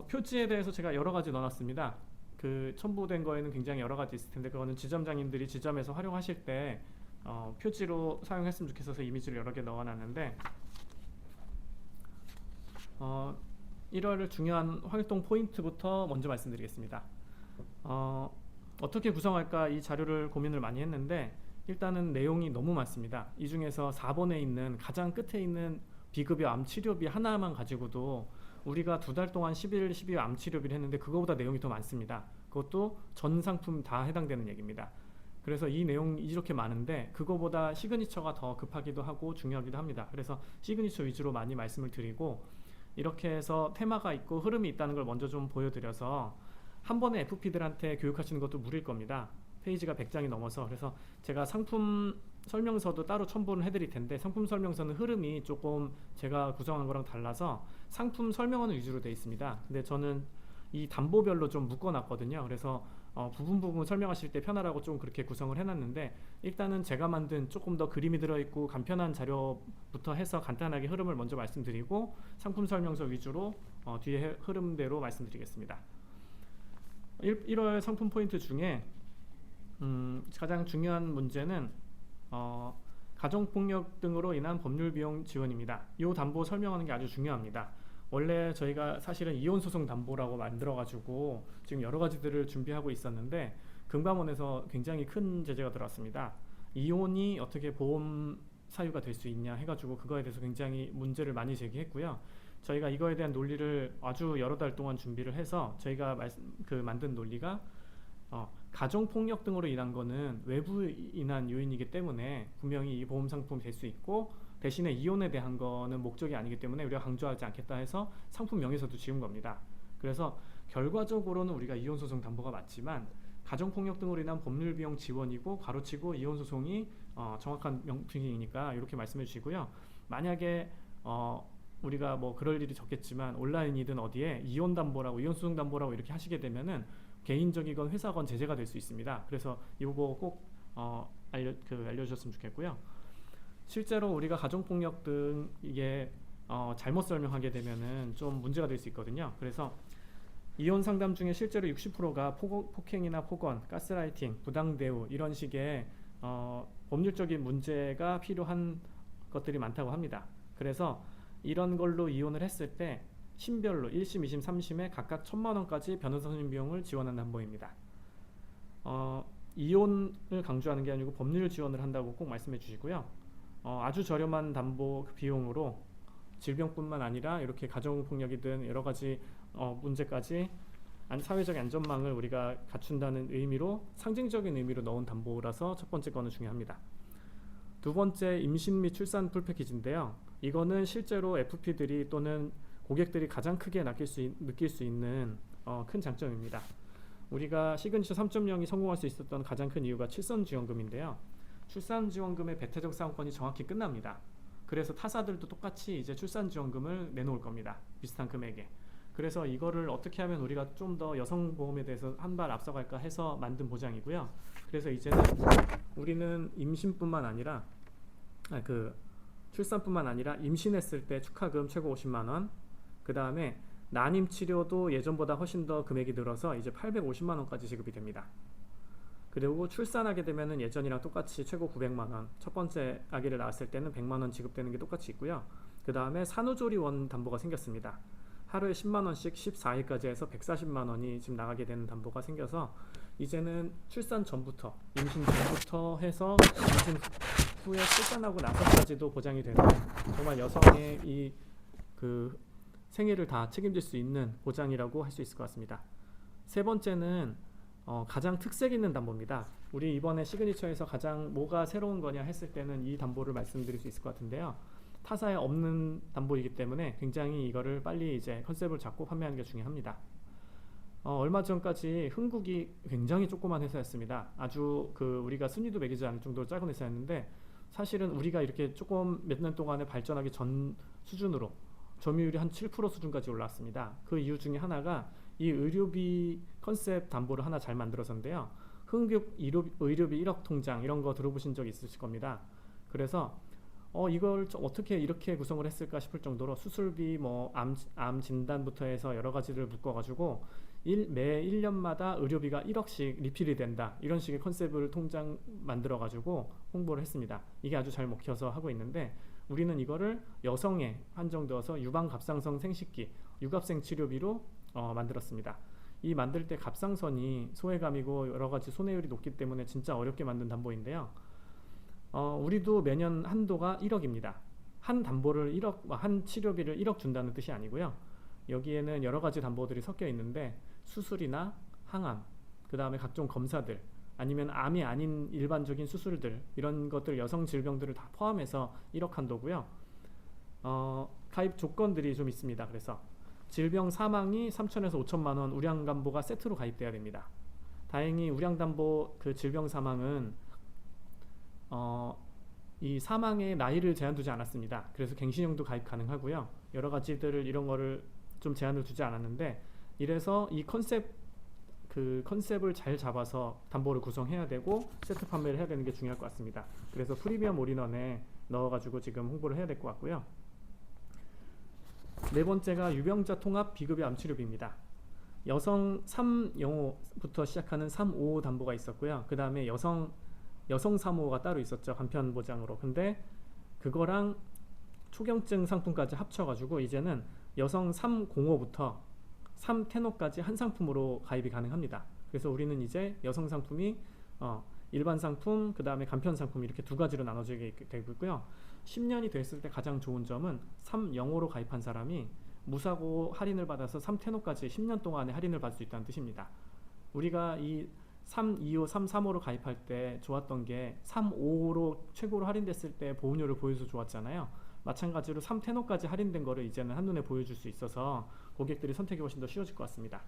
표지에 대해서 제가 여러 가지 넣어놨습니다. 그 첨부된 거에는 굉장히 여러 가지 있을 텐데 그거는 지점장님들이 지점에서 활용하실 때 표지로 사용했으면 좋겠어서 이미지를 여러 개 넣어놨는데 1월 중요한 활동 포인트부터 먼저 말씀드리겠습니다. 어떻게 구성할까 이 자료를 고민을 많이 했는데 일단은 내용이 너무 많습니다. 이 중에서 4번에 있는 가장 끝에 있는 비급여 암 치료비 하나만 가지고도 우리가 2달 동안 11일, 12일 암 치료비를 했는데 그거보다 내용이 더 많습니다. 그것도 전 상품 다 해당되는 얘기입니다. 그래서 이 내용이 이렇게 많은데 그거보다 시그니처가 더 급하기도 하고 중요하기도 합니다. 그래서 시그니처 위주로 많이 말씀을 드리고 이렇게 해서 테마가 있고 흐름이 있다는 걸 먼저 좀 보여드려서 한 번에 FP들한테 교육하시는 것도 무리일 겁니다. 페이지가 100장이 넘어서. 그래서 제가 상품 설명서도 따로 첨부를 해드릴 텐데 상품 설명서는 흐름이 조금 제가 구성한 거랑 달라서 상품 설명하는 위주로 되어 있습니다. 근데 저는 이 담보별로 좀 묶어놨거든요. 그래서 부분 설명하실 때 편하라고 좀 그렇게 구성을 해놨는데 일단은 제가 만든 조금 더 그림이 들어있고 간편한 자료부터 해서 간단하게 흐름을 먼저 말씀드리고 상품 설명서 위주로 뒤에 흐름대로 말씀드리겠습니다. 1월 상품 포인트 중에 가장 중요한 문제는 가정폭력 등으로 인한 법률 비용 지원입니다. 이 담보 설명하는 게 아주 중요합니다. 원래 저희가 사실은 이혼소송 담보라고 만들어가지고 지금 여러 가지들을 준비하고 있었는데 금감원에서 굉장히 큰 제재가 들어왔습니다. 이혼이 어떻게 보험 사유가 될 수 있냐 해가지고 그거에 대해서 굉장히 문제를 많이 제기했고요. 저희가 이거에 대한 논리를 아주 여러 달 동안 준비를 해서 저희가 만든 논리가 가정폭력 등으로 인한 거는 외부 인한 요인이기 때문에 분명히 이 보험 상품이 될 수 있고 대신에 이혼에 대한 거는 목적이 아니기 때문에 우리가 강조하지 않겠다 해서 상품 명에서도 지운 겁니다. 그래서 결과적으로는 우리가 이혼소송 담보가 맞지만 가정폭력 등으로 인한 법률 비용 지원이고 가로치고 이혼소송이 정확한 명칭이니까 이렇게 말씀해 주시고요. 만약에 우리가 뭐 그럴 일이 적겠지만 온라인이든 어디에 이혼 담보라고 이혼소송 담보라고 이렇게 하시게 되면은 개인적이건 회사건 제재가 될 수 있습니다. 그래서 이거 꼭 알려주셨으면 좋겠고요. 실제로 우리가 가정폭력 등 이게 잘못 설명하게 되면은 좀 문제가 될 수 있거든요. 그래서 이혼 상담 중에 실제로 60%가 폭행이나 폭언, 가스라이팅, 부당대우 이런 식의 법률적인 문제가 필요한 것들이 많다고 합니다. 그래서 이런 걸로 이혼을 했을 때 심별로 1심, 2심, 3심에 각각 1,000만 원까지 변호사 선임 비용을 지원하는 담보입니다. 이혼을 강조하는 게 아니고 법률 지원을 한다고 꼭 말씀해 주시고요. 아주 저렴한 담보 비용으로 질병뿐만 아니라 이렇게 가정폭력이든 여러 가지 문제까지 사회적 안전망을 우리가 갖춘다는 의미로 상징적인 의미로 넣은 담보라서 첫 번째 거는 중요합니다. 두 번째 임신 및 출산 풀 패키지인데요. 이거는 실제로 FP들이 또는 고객들이 가장 크게 느낄 수 있는 큰 장점입니다. 우리가 시그니처 3.0이 성공할 수 있었던 가장 큰 이유가 출산지원금인데요. 출산지원금의 배타적 사용권이 정확히 끝납니다. 그래서 타사들도 똑같이 이제 출산지원금을 내놓을 겁니다. 비슷한 금액에. 그래서 이거를 어떻게 하면 우리가 좀 더 여성보험에 대해서 한 발 앞서갈까 해서 만든 보장이고요. 그래서 이제는 우리는 임신뿐만 아니라 출산뿐만 아니라 임신했을 때 축하금 최고 50만 원, 그 다음에 난임 치료도 예전보다 훨씬 더 금액이 늘어서 이제 850만 원까지 지급이 됩니다. 그리고 출산하게 되면은 예전이랑 똑같이 최고 900만 원, 첫 번째 아기를 낳았을 때는 100만 원 지급되는 게 똑같이 있고요. 그 다음에 산후조리원 담보가 생겼습니다. 하루에 10만 원씩 14일까지 해서 140만 원이 지금 나가게 되는 담보가 생겨서 이제는 출산 전부터, 임신 전부터 해서 임신 후에 출산하고 나서까지도 보장이 되는 정말 여성의 이 생애를 다 책임질 수 있는 보장이라고 할 수 있을 것 같습니다. 세 번째는 가장 특색 있는 담보입니다. 우리 이번에 시그니처에서 가장 뭐가 새로운 거냐 했을 때는 이 담보를 말씀드릴 수 있을 것 같은데요. 타사에 없는 담보이기 때문에 굉장히 이거를 빨리 이제 컨셉을 잡고 판매하는 게 중요합니다. 얼마 전까지 흥국이 굉장히 조그만 회사였습니다. 아주 우리가 순위도 매기지 않을 정도로 작은 회사였는데 사실은 우리가 이렇게 조금 몇 년 동안에 발전하기 전 수준으로 점유율이 한 7% 수준까지 올라왔습니다. 그 이유 중에 하나가 이 의료비 컨셉 담보를 하나 잘 만들어서인데요. 흥국 의료비 1억 통장 이런 거 들어보신 적 있으실 겁니다. 그래서 이걸 어떻게 이렇게 구성을 했을까 싶을 정도로 수술비, 뭐 암 진단부터 해서 여러 가지를 묶어가지고 매 1년마다 의료비가 1억씩 리필이 된다, 이런 식의 컨셉을 통장 만들어가지고 홍보를 했습니다. 이게 아주 잘 먹혀서 하고 있는데, 우리는 이거를 여성에 한정되어서 유방갑상선 생식기 유갑생 치료비로 만들었습니다. 이 만들 때 갑상선이 소외감이고 여러 가지 손해율이 높기 때문에 진짜 어렵게 만든 담보인데요. 우리도 매년 한도가 1억입니다. 한 담보를 1억, 한 치료비를 1억 준다는 뜻이 아니고요. 여기에는 여러 가지 담보들이 섞여 있는데, 수술이나 항암, 그 다음에 각종 검사들, 아니면 암이 아닌 일반적인 수술들, 이런 것들, 여성 질병들을 다 포함해서 1억 한도고요. 가입 조건들이 좀 있습니다. 그래서 질병 사망이 3천에서 5천만 원 우량담보가 세트로 가입돼야 됩니다. 다행히 우량담보 그 질병 사망은 이 사망의 나이를 제한 두지 않았습니다. 그래서 갱신형도 가입 가능하고요. 여러 가지들을, 이런 거를 좀 제한을 두지 않았는데, 이래서 이 컨셉을 잘 잡아서 담보를 구성해야 되고 세트 판매를 해야 되는 게 중요할 것 같습니다. 그래서 프리미엄 올인원에 넣어가지고 지금 홍보를 해야 될 것 같고요. 네 번째가 유병자 통합 비급여 암치료비입니다. 여성 305부터 시작하는 355 담보가 있었고요. 그 다음에 여성 355가 따로 있었죠. 간편 보장으로. 근데 그거랑 초경증 상품까지 합쳐가지고 이제는 여성 305부터 3테노까지 한 상품으로 가입이 가능합니다. 그래서 우리는 이제 여성 상품이 일반 상품, 그 다음에 간편 상품, 이렇게 두 가지로 나눠지게 되고 있고요. 10년이 됐을 때 가장 좋은 점은 305로 가입한 사람이 무사고 할인을 받아서 3테노까지 10년 동안에 할인을 받을 수 있다는 뜻입니다. 우리가 이 325, 335로 가입할 때 좋았던 게 355로 최고로 할인됐을 때 보험료를 보여줘서 좋았잖아요. 마찬가지로 3테노까지 할인된 거를 이제는 한눈에 보여줄 수 있어서 고객들이 선택이 훨씬 더 쉬워질 것 같습니다.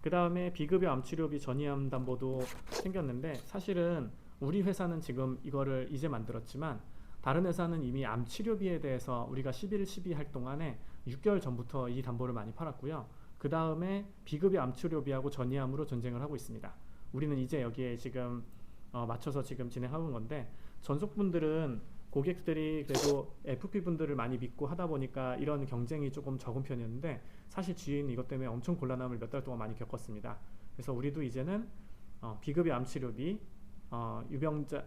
그 다음에 비급여 암치료비 전이암 담보도 생겼는데, 사실은 우리 회사는 지금 이거를 이제 만들었지만 다른 회사는 이미 암치료비에 대해서 우리가 11, 12 할 동안에 6개월 전부터 이 담보를 많이 팔았고요. 그 다음에 비급여 암치료비하고 전이암으로 전쟁을 하고 있습니다. 우리는 이제 여기에 지금 맞춰서 지금 진행하는 건데, 전속분들은 고객들이 그래도 FP분들을 많이 믿고 하다 보니까 이런 경쟁이 조금 적은 편이었는데, 사실 지인 이것 때문에 엄청 곤란함을 몇 달 동안 많이 겪었습니다. 그래서 우리도 이제는 비급여 암치료비, 유병자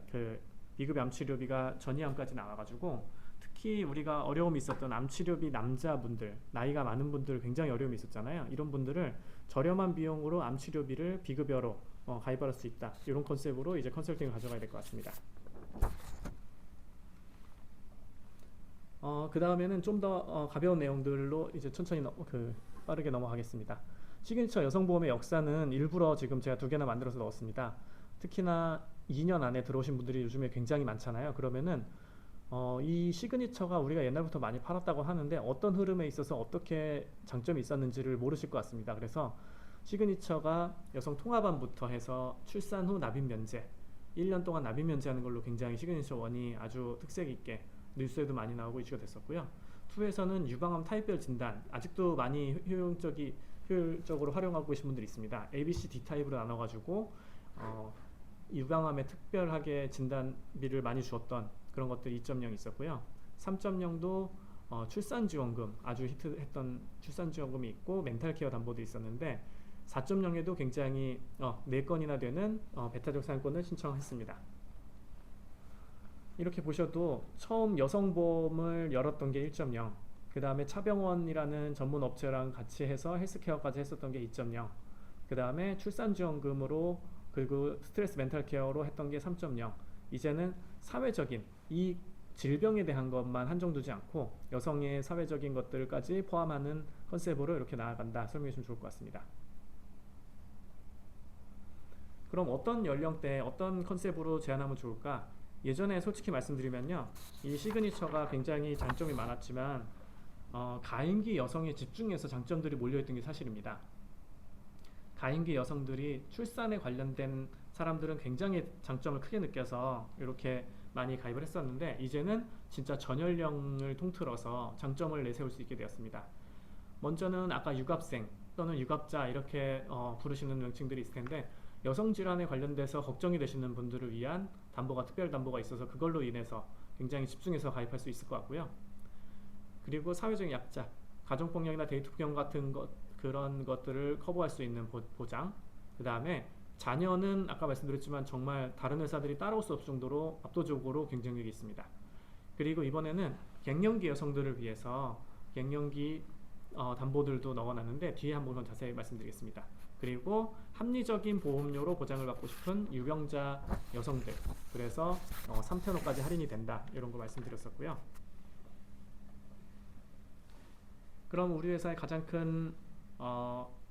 비급여 암치료비가 전이암까지 나와가지고, 특히 우리가 어려움이 있었던 암치료비 남자분들, 나이가 많은 분들 굉장히 어려움이 있었잖아요. 이런 분들을 저렴한 비용으로 암치료비를 비급여로 가입할 수 있다, 이런 컨셉으로 이제 컨설팅을 가져가야 될 것 같습니다. 그 다음에는 좀 더 가벼운 내용들로 이제 천천히 빠르게 넘어가겠습니다. 시그니처 여성보험의 역사는 일부러 지금 제가 2개나 만들어서 넣었습니다. 특히나 2년 안에 들어오신 분들이 요즘에 굉장히 많잖아요. 그러면은 이 시그니처가 우리가 옛날부터 많이 팔았다고 하는데 어떤 흐름에 있어서 어떻게 장점이 있었는지를 모르실 것 같습니다. 그래서 시그니처가 여성 통합암부터 해서 출산 후 납입 면제, 1년 동안 납입 면제하는 걸로 굉장히 시그니처 1이 아주 특색 있게 뉴스에도 많이 나오고 이슈가 됐었고요. 2에서는 유방암 타입별 진단, 아직도 많이 효율적으로 활용하고 계신 분들이 있습니다. ABC, D타입으로 나눠가지고 유방암에 특별하게 진단비를 많이 주었던 그런 것들이 2.0 있었고요. 3.0도 출산지원금, 아주 히트했던 출산지원금이 있고 멘탈케어 담보도 있었는데, 4.0에도 굉장히 4건이나 되는 배타적 사용권을 신청했습니다. 이렇게 보셔도 처음 여성보험을 열었던 게 1.0, 그 다음에 차병원이라는 전문 업체랑 같이 해서 헬스케어까지 했었던 게 2.0, 그 다음에 출산지원금으로 그리고 스트레스 멘탈케어로 했던 게 3.0, 이제는 사회적인 이 질병에 대한 것만 한정두지 않고 여성의 사회적인 것들까지 포함하는 컨셉으로 이렇게 나아간다, 설명해 주시면 좋을 것 같습니다. 그럼 어떤 연령대, 어떤 컨셉으로 제안하면 좋을까? 예전에 솔직히 말씀드리면요, 이 시그니처가 굉장히 장점이 많았지만 가임기 여성에 집중해서 장점들이 몰려있던 게 사실입니다. 가임기 여성들이 출산에 관련된 사람들은 굉장히 장점을 크게 느껴서 이렇게 많이 가입을 했었는데, 이제는 진짜 전연령을 통틀어서 장점을 내세울 수 있게 되었습니다. 먼저는 아까 유갑생 또는 유갑자 이렇게 부르시는 명칭들이 있을 텐데, 여성질환에 관련돼서 걱정이 되시는 분들을 위한 담보가, 특별 담보가 있어서 그걸로 인해서 굉장히 집중해서 가입할 수 있을 것 같고요. 그리고 사회적 약자, 가정폭력이나 데이트폭력 같은 그런 것들을 커버할 수 있는 보장. 그 다음에 자녀는 아까 말씀드렸지만 정말 다른 회사들이 따라올 수 없을 정도로 압도적으로 경쟁력이 있습니다. 그리고 이번에는 갱년기 여성들을 위해서 갱년기 담보들도 넣어놨는데 뒤에 한번 자세히 말씀드리겠습니다. 그리고 합리적인 보험료로 보장을 받고 싶은 유병자 여성들, 그래서 3,000원까지 할인이 된다, 이런 거 말씀드렸었고요. 그럼 우리 회사의 가장 큰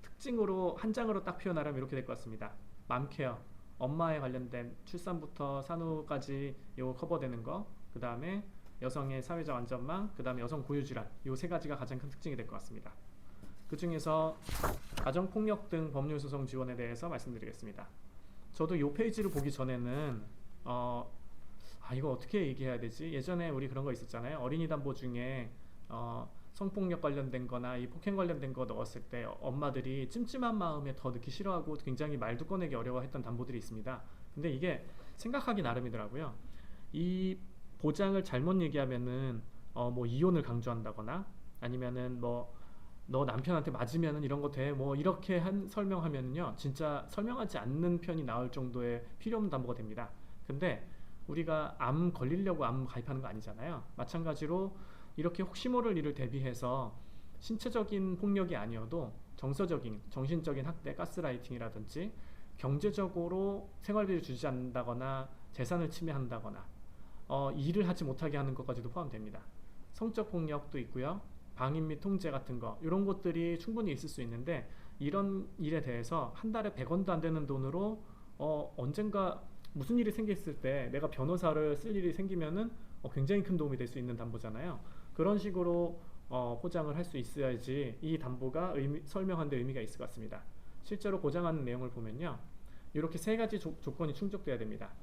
특징으로 한 장으로 딱 표현하려면 이렇게 될 것 같습니다. 맘케어, 엄마에 관련된 출산부터 산후까지 요 커버되는 거, 그 다음에 여성의 사회적 안전망, 그 다음에 여성 고유질환, 요 세 가지가 가장 큰 특징이 될 것 같습니다. 그 중에서 가정폭력 등 법률소송 지원에 대해서 말씀드리겠습니다. 저도 요 페이지를 보기 전에는 이거 어떻게 얘기해야 되지? 예전에 우리 그런 거 있었잖아요. 어린이 담보 중에 성폭력 관련된 거나 이 폭행 관련된 거 넣었을 때 엄마들이 찜찜한 마음에 더 넣기 싫어하고 굉장히 말도 꺼내기 어려워했던 담보들이 있습니다. 근데 이게 생각하기 나름이더라고요. 이 보장을 잘못 얘기하면은 뭐 이혼을 강조한다거나 아니면은 뭐 너 남편한테 맞으면은 이런 거 돼, 뭐 이렇게 설명하면은요 진짜 설명하지 않는 편이 나올 정도의 필요 없는 담보가 됩니다. 근데 우리가 암 걸리려고 암 가입하는 거 아니잖아요. 마찬가지로 이렇게 혹시 모를 일을 대비해서 신체적인 폭력이 아니어도 정서적인, 정신적인 학대, 가스라이팅이라든지 경제적으로 생활비를 주지 않는다거나 재산을 침해한다거나 일을 하지 못하게 하는 것까지도 포함됩니다. 성적 폭력도 있고요. 방임 및 통제 같은 거, 이런 것들이 충분히 있을 수 있는데 이런 일에 대해서 한 달에 100원도 안 되는 돈으로 언젠가 무슨 일이 생겼을 때 내가 변호사를 쓸 일이 생기면은 굉장히 큰 도움이 될 수 있는 담보잖아요. 그런 식으로 포장을 할 수 있어야지 이 담보가 설명하는 데 의미가 있을 것 같습니다. 실제로 보장하는 내용을 보면요, 이렇게 세 가지 조건이 충족돼야 됩니다.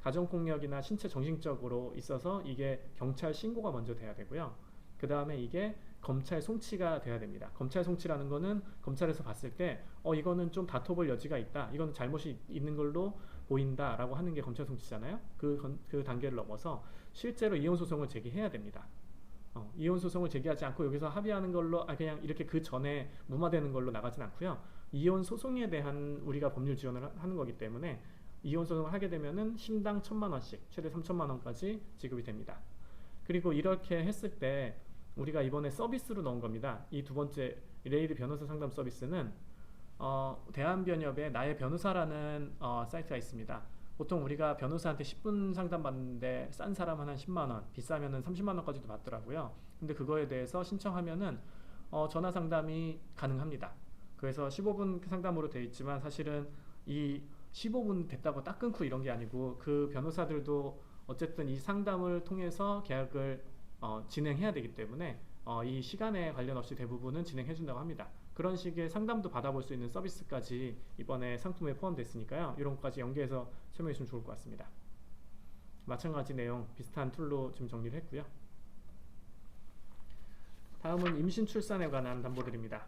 가정폭력이나 신체 정신적으로 있어서 이게 경찰 신고가 먼저 돼야 되고요. 그 다음에 이게 검찰 송치가 돼야 됩니다. 검찰 송치라는 거는 검찰에서 봤을 때 이거는 좀 다퉈볼 여지가 있다, 이거는 잘못이 있는 걸로 보인다 라고 하는 게 검찰 송치잖아요. 그 단계를 넘어서 실제로 이혼소송을 제기해야 됩니다. 이혼소송을 제기하지 않고 여기서 합의하는 걸로 그냥 이렇게 그 전에 무마되는 걸로 나가진 않고요. 이혼소송에 대한 우리가 법률 지원을 하는 거기 때문에 이혼소송을 하게 되면은 심당 1,000만원씩 최대 3,000만원까지 지급이 됩니다. 그리고 이렇게 했을 때 우리가 이번에 서비스로 넣은 겁니다. 이 두 번째 레이드 변호사 상담 서비스는 대한변협의 나의 변호사라는 사이트가 있습니다. 보통 우리가 변호사한테 10분 상담 받는데 싼 사람은 한 10만원, 비싸면은 30만원까지도 받더라고요. 근데 그거에 대해서 신청하면은 전화 상담이 가능합니다. 그래서 15분 상담으로 되어 있지만 사실은 이 15분 됐다고 딱 끊고 이런 게 아니고 그 변호사들도 어쨌든 이 상담을 통해서 계약을 진행해야 되기 때문에 이 시간에 관련 없이 대부분은 진행해 준다고 합니다. 그런 식의 상담도 받아볼 수 있는 서비스까지 이번에 상품에 포함됐으니까요. 이런 것까지 연계해서 설명해 주시면 좋을 것 같습니다. 마찬가지 내용 비슷한 툴로 지금 정리를 했고요. 다음은 임신 출산에 관한 담보들입니다.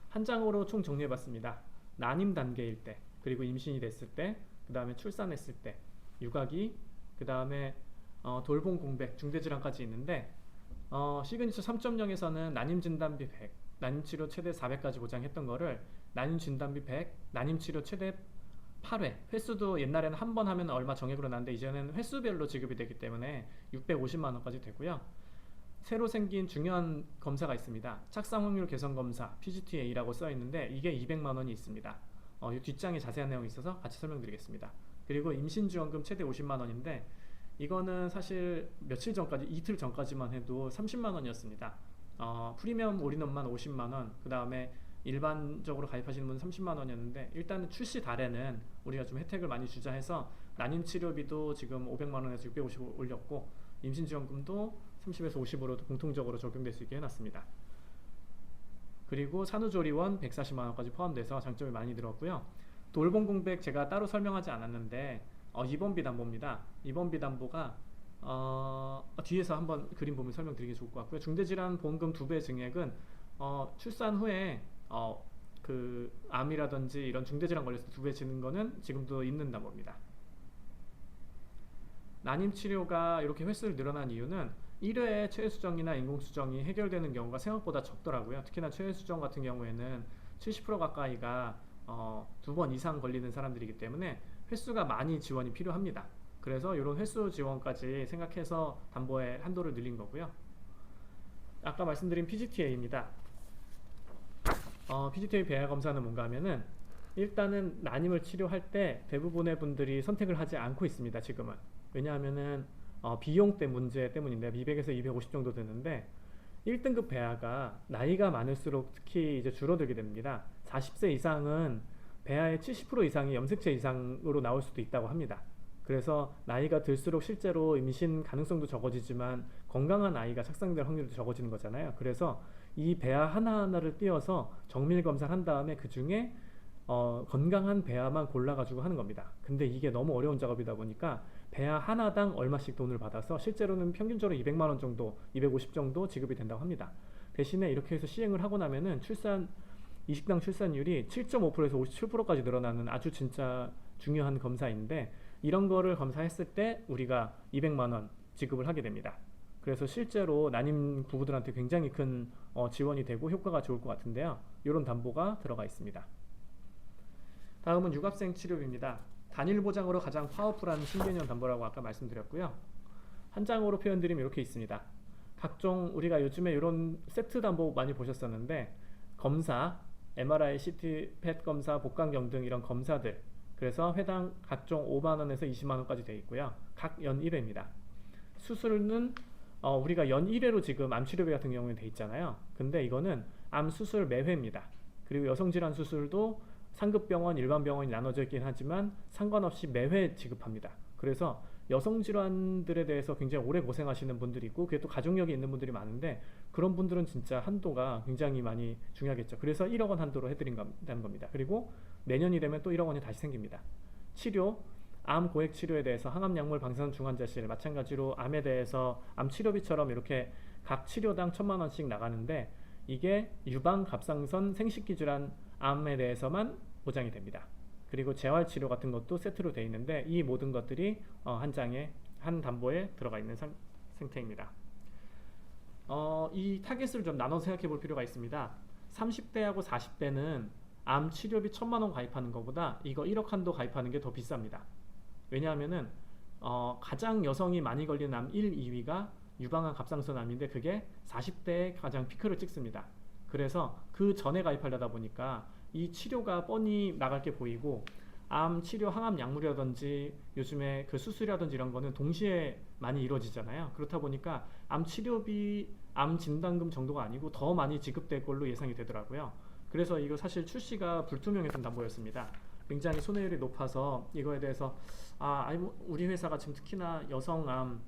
한 장으로 총 정리해 봤습니다. 난임 단계일 때, 그리고 임신이 됐을 때, 그 다음에 출산했을 때, 육아기, 그 다음에 돌봄 공백, 중대질환까지 있는데 시그니처 3.0에서는 난임진단비 100, 난임치료 최대 400까지 보장했던 거를 난임진단비 100, 난임치료 최대 8회, 횟수도 옛날에는 한 번 하면 얼마 정액으로 나는데 이제는 횟수별로 지급이 되기 때문에 650만원까지 되고요. 새로 생긴 중요한 검사가 있습니다. 착상 확률 개선 검사 PGT-A라고 써 있는데 이게 200만원이 있습니다. 이 뒷장에 자세한 내용이 있어서 같이 설명드리겠습니다. 그리고 임신지원금 최대 50만원인데 이거는 사실 며칠 전까지, 이틀 전까지만 해도 30만원이었습니다. 프리미엄 올인원만 50만원, 그 다음에 일반적으로 가입하시는 분은 30만원이었는데 일단은 출시 달에는 우리가 좀 혜택을 많이 주자 해서 난임치료비도 지금 500만원에서 650을 올렸고 임신지원금도 30에서 50으로 공통적으로 적용될 수 있게 해놨습니다. 그리고 산후조리원 140만원까지 포함돼서 장점이 많이 들었고요. 돌봄 공백 제가 따로 설명하지 않았는데 입원비 담보입니다. 입원비 담보가 뒤에서 한번 그림 보면 설명드리기 좋을 것 같고요. 중대질환 보험금 2배 증액은 출산 후에 그 암이라든지 이런 중대질환 걸려서 2배 지는 거는 지금도 있는 담보입니다. 난임 치료가 이렇게 횟수를 늘어난 이유는 1회 최혜수정이나 인공수정이 해결되는 경우가 생각보다 적더라고요. 특히나 최혜수정 같은 경우에는 70% 가까이가 2번 이상 걸리는 사람들이기 때문에 횟수가 많이 지원이 필요합니다. 그래서 이런 횟수 지원까지 생각해서 담보의 한도를 늘린 거고요. 아까 말씀드린 PGT-A입니다. PGT-A 배아 검사는 뭔가 하면은 일단은 난임을 치료할 때 대부분의 분들이 선택을 하지 않고 있습니다. 지금은. 왜냐하면은 비용대 문제 때문인데 200에서 250 정도 드는데 1등급 배아가 나이가 많을수록 특히 이제 줄어들게 됩니다. 40세 이상은 배아의 70% 이상이 염색체 이상으로 나올 수도 있다고 합니다. 그래서 나이가 들수록 실제로 임신 가능성도 적어지지만 건강한 아이가 착상될 확률도 적어지는 거잖아요. 그래서 이 배아 하나하나를 띄어서 정밀 검사를 한 다음에 그 중에 건강한 배아만 골라가지고 하는 겁니다. 근데 이게 너무 어려운 작업이다 보니까 배아 하나당 얼마씩 돈을 받아서 실제로는 평균적으로 200만원 정도, 250 정도 지급이 된다고 합니다. 대신에 이렇게 해서 시행을 하고 나면은 이식당 출산율이 7.5%에서 57%까지 늘어나는 아주 진짜 중요한 검사인데 이런 거를 검사했을 때 우리가 200만원 지급을 하게 됩니다. 그래서 실제로 난임 부부들한테 굉장히 큰 지원이 되고 효과가 좋을 것 같은데요. 이런 담보가 들어가 있습니다. 다음은 유갑생 치료비입니다. 단일 보장으로 가장 파워풀한 신개념 담보라고 아까 말씀드렸고요. 한 장으로 표현드리면 이렇게 있습니다. 각종 우리가 요즘에 이런 세트 담보 많이 보셨었는데 검사, MRI, CT, 펫 검사, 복강경 등 이런 검사들 그래서 회당 각종 5만원에서 20만원까지 되어 있고요. 각 연 1회입니다. 수술은 우리가 연 1회로 지금 암치료비 같은 경우에 돼 있잖아요. 근데 이거는 암 수술 매회입니다. 그리고 여성질환 수술도 상급병원, 일반병원이 나눠져 있긴 하지만 상관없이 매회 지급합니다. 그래서 여성질환들에 대해서 굉장히 오래 고생하시는 분들이 있고 그게 또 가족력이 있는 분들이 많은데 그런 분들은 진짜 한도가 굉장히 많이 중요하겠죠. 그래서 1억 원 한도로 해드린다는 겁니다. 그리고 내년이 되면 또 1억 원이 다시 생깁니다. 치료, 암 고액 치료에 대해서 항암약물 방사선 중환자실 마찬가지로 암에 대해서 암 치료비처럼 이렇게 각 치료당 1,000만 원씩 나가는데 이게 유방 갑상선 생식기 질환 암에 대해서만 보장이 됩니다. 그리고 재활치료 같은 것도 세트로 되어 있는데 이 모든 것들이 한 장에 한 담보에 들어가 있는 상태입니다. 이 타겟을 좀 나눠서 생각해 볼 필요가 있습니다. 30대하고 40대는 암 치료비 1,000만 원 가입하는 것보다 이거 1억 한도 가입하는 게 더 비쌉니다. 왜냐하면은 가장 여성이 많이 걸리는 암 1, 2위가 유방암 갑상선 암인데 그게 40대에 가장 피크를 찍습니다. 그래서 그 전에 가입하려다 보니까 이 치료가 뻔히 나갈 게 보이고 암 치료 항암 약물이라든지 요즘에 그 수술이라든지 이런 거는 동시에 많이 이루어지잖아요. 그렇다 보니까 암 치료비, 암 진단금 정도가 아니고 더 많이 지급될 걸로 예상이 되더라고요. 그래서 이거 사실 출시가 불투명했던 담보였습니다. 굉장히 손해율이 높아서 이거에 대해서 우리 회사가 지금 특히나 여성암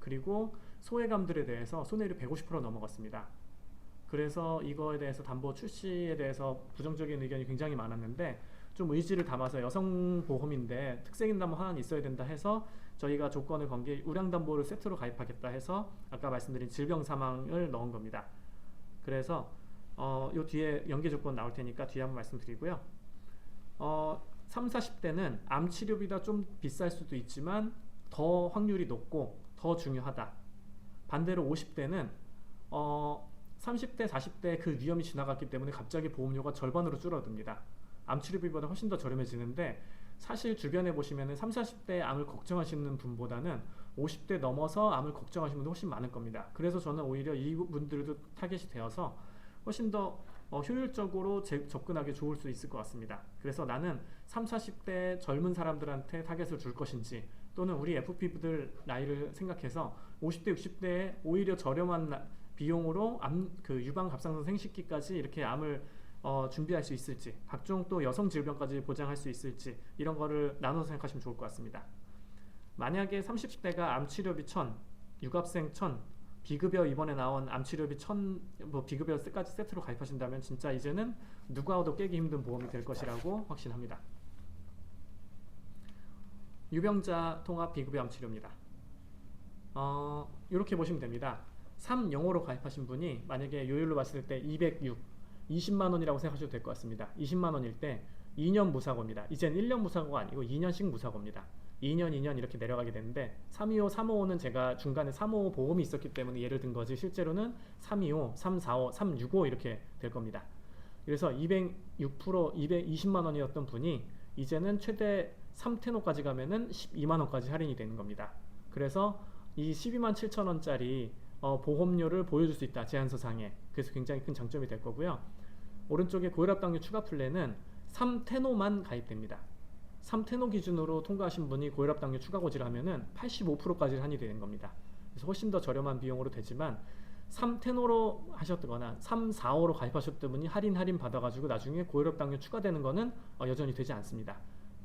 그리고 소외감들에 대해서 손해율이 150% 넘어갔습니다. 그래서 이거에 대해서 담보 출시에 대해서 부정적인 의견이 굉장히 많았는데 좀 의지를 담아서 여성보험인데 특색인 담보 하나 있어야 된다 해서 저희가 조건을 건 게 우량담보를 세트로 가입하겠다 해서 아까 말씀드린 질병 사망을 넣은 겁니다. 그래서 요 뒤에 연계 조건 나올 테니까 뒤에 한번 말씀드리고요. 3, 40대는 암 치료비가 좀 비쌀 수도 있지만 더 확률이 높고 더 중요하다. 반대로 50대는 30대, 40대 그 위험이 지나갔기 때문에 갑자기 보험료가 절반으로 줄어듭니다. 암 치료비보다 훨씬 더 저렴해지는데 사실 주변에 보시면은 30, 40대 암을 걱정하시는 분보다는 50대 넘어서 암을 걱정하시는 분들 훨씬 많을 겁니다. 그래서 저는 오히려 이분들도 타겟이 되어서 훨씬 더 효율적으로 접근하기 좋을 수 있을 것 같습니다. 그래서 나는 30, 40대 젊은 사람들한테 타겟을 줄 것인지 또는 우리 FP들 나이를 생각해서 50대, 60대에 오히려 저렴한 비용으로 유방 갑상선 생식기까지 이렇게 암을 준비할 수 있을지 각종 또 여성 질병까지 보장할 수 있을지 이런 거를 나눠서 생각하시면 좋을 것 같습니다. 만약에 30대가 암치료비 1,000, 유갑생 1,000, 비급여 이번에 나온 암치료비 1,000 비급여까지 세트로 가입하신다면 진짜 이제는 누가 와도 깨기 힘든 보험이 될 것이라고 확신합니다. 유병자 통합 비급여 암치료입니다. 이렇게 보시면 됩니다. 3영호로 가입하신 분이 만약에 요율로 봤을 때 206, 20만원이라고 생각하셔도 될 것 같습니다. 20만원일 때 2년 무사고입니다. 이젠 1년 무사고가 아니고 2년씩 무사고입니다. 2년, 2년 이렇게 내려가게 되는데 325, 355는 제가 중간에 355 보험이 있었기 때문에 예를 든 거지 실제로는 325, 345, 365 이렇게 될 겁니다. 그래서 206%, 220만 원이었던 분이 이제는 최대 3테노까지 가면은 12만 원까지 할인이 되는 겁니다. 그래서 이 12만 7천 원짜리 보험료를 보여줄 수 있다, 제한서상에. 그래서 굉장히 큰 장점이 될 거고요. 오른쪽에 고혈압당뇨 추가 플랜은 3테노만 가입됩니다. 3테노 기준으로 통과하신 분이 고혈압당뇨 추가 고지를 하면은 85%까지 할인이 되는 겁니다. 그래서 훨씬 더 저렴한 비용으로 되지만 3테노로 하셨거나 345로 가입하셨던 분이 할인 받아가지고 나중에 고혈압당뇨 추가되는 거는 여전히 되지 않습니다.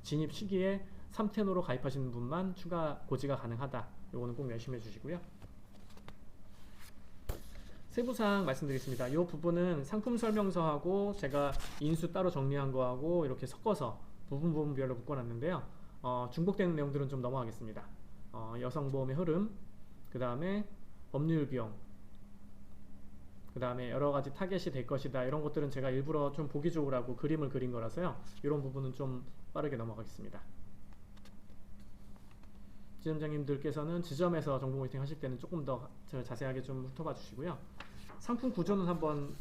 진입 시기에 3테노로 가입하시는 분만 추가 고지가 가능하다. 요거는 꼭 명심해 주시고요. 세부사항 말씀드리겠습니다. 이 부분은 상품 설명서하고 제가 인수 따로 정리한 거하고 이렇게 섞어서 부분별로 묶어놨는데요. 중복되는 내용들은 좀 넘어가겠습니다. 여성보험의 흐름, 그 다음에 법률 비용, 그 다음에 여러가지 타겟이 될 것이다, 이런 것들은 제가 일부러 좀 보기 좋으라고 그림을 그린 거라서요. 이런 부분은 좀 빠르게 넘어가겠습니다. 지점장님들께서는 지점에서 정보 모니터링 하실 때는 조금 더 자세하게 좀 훑어봐 주시고요. 상품 구조는 한번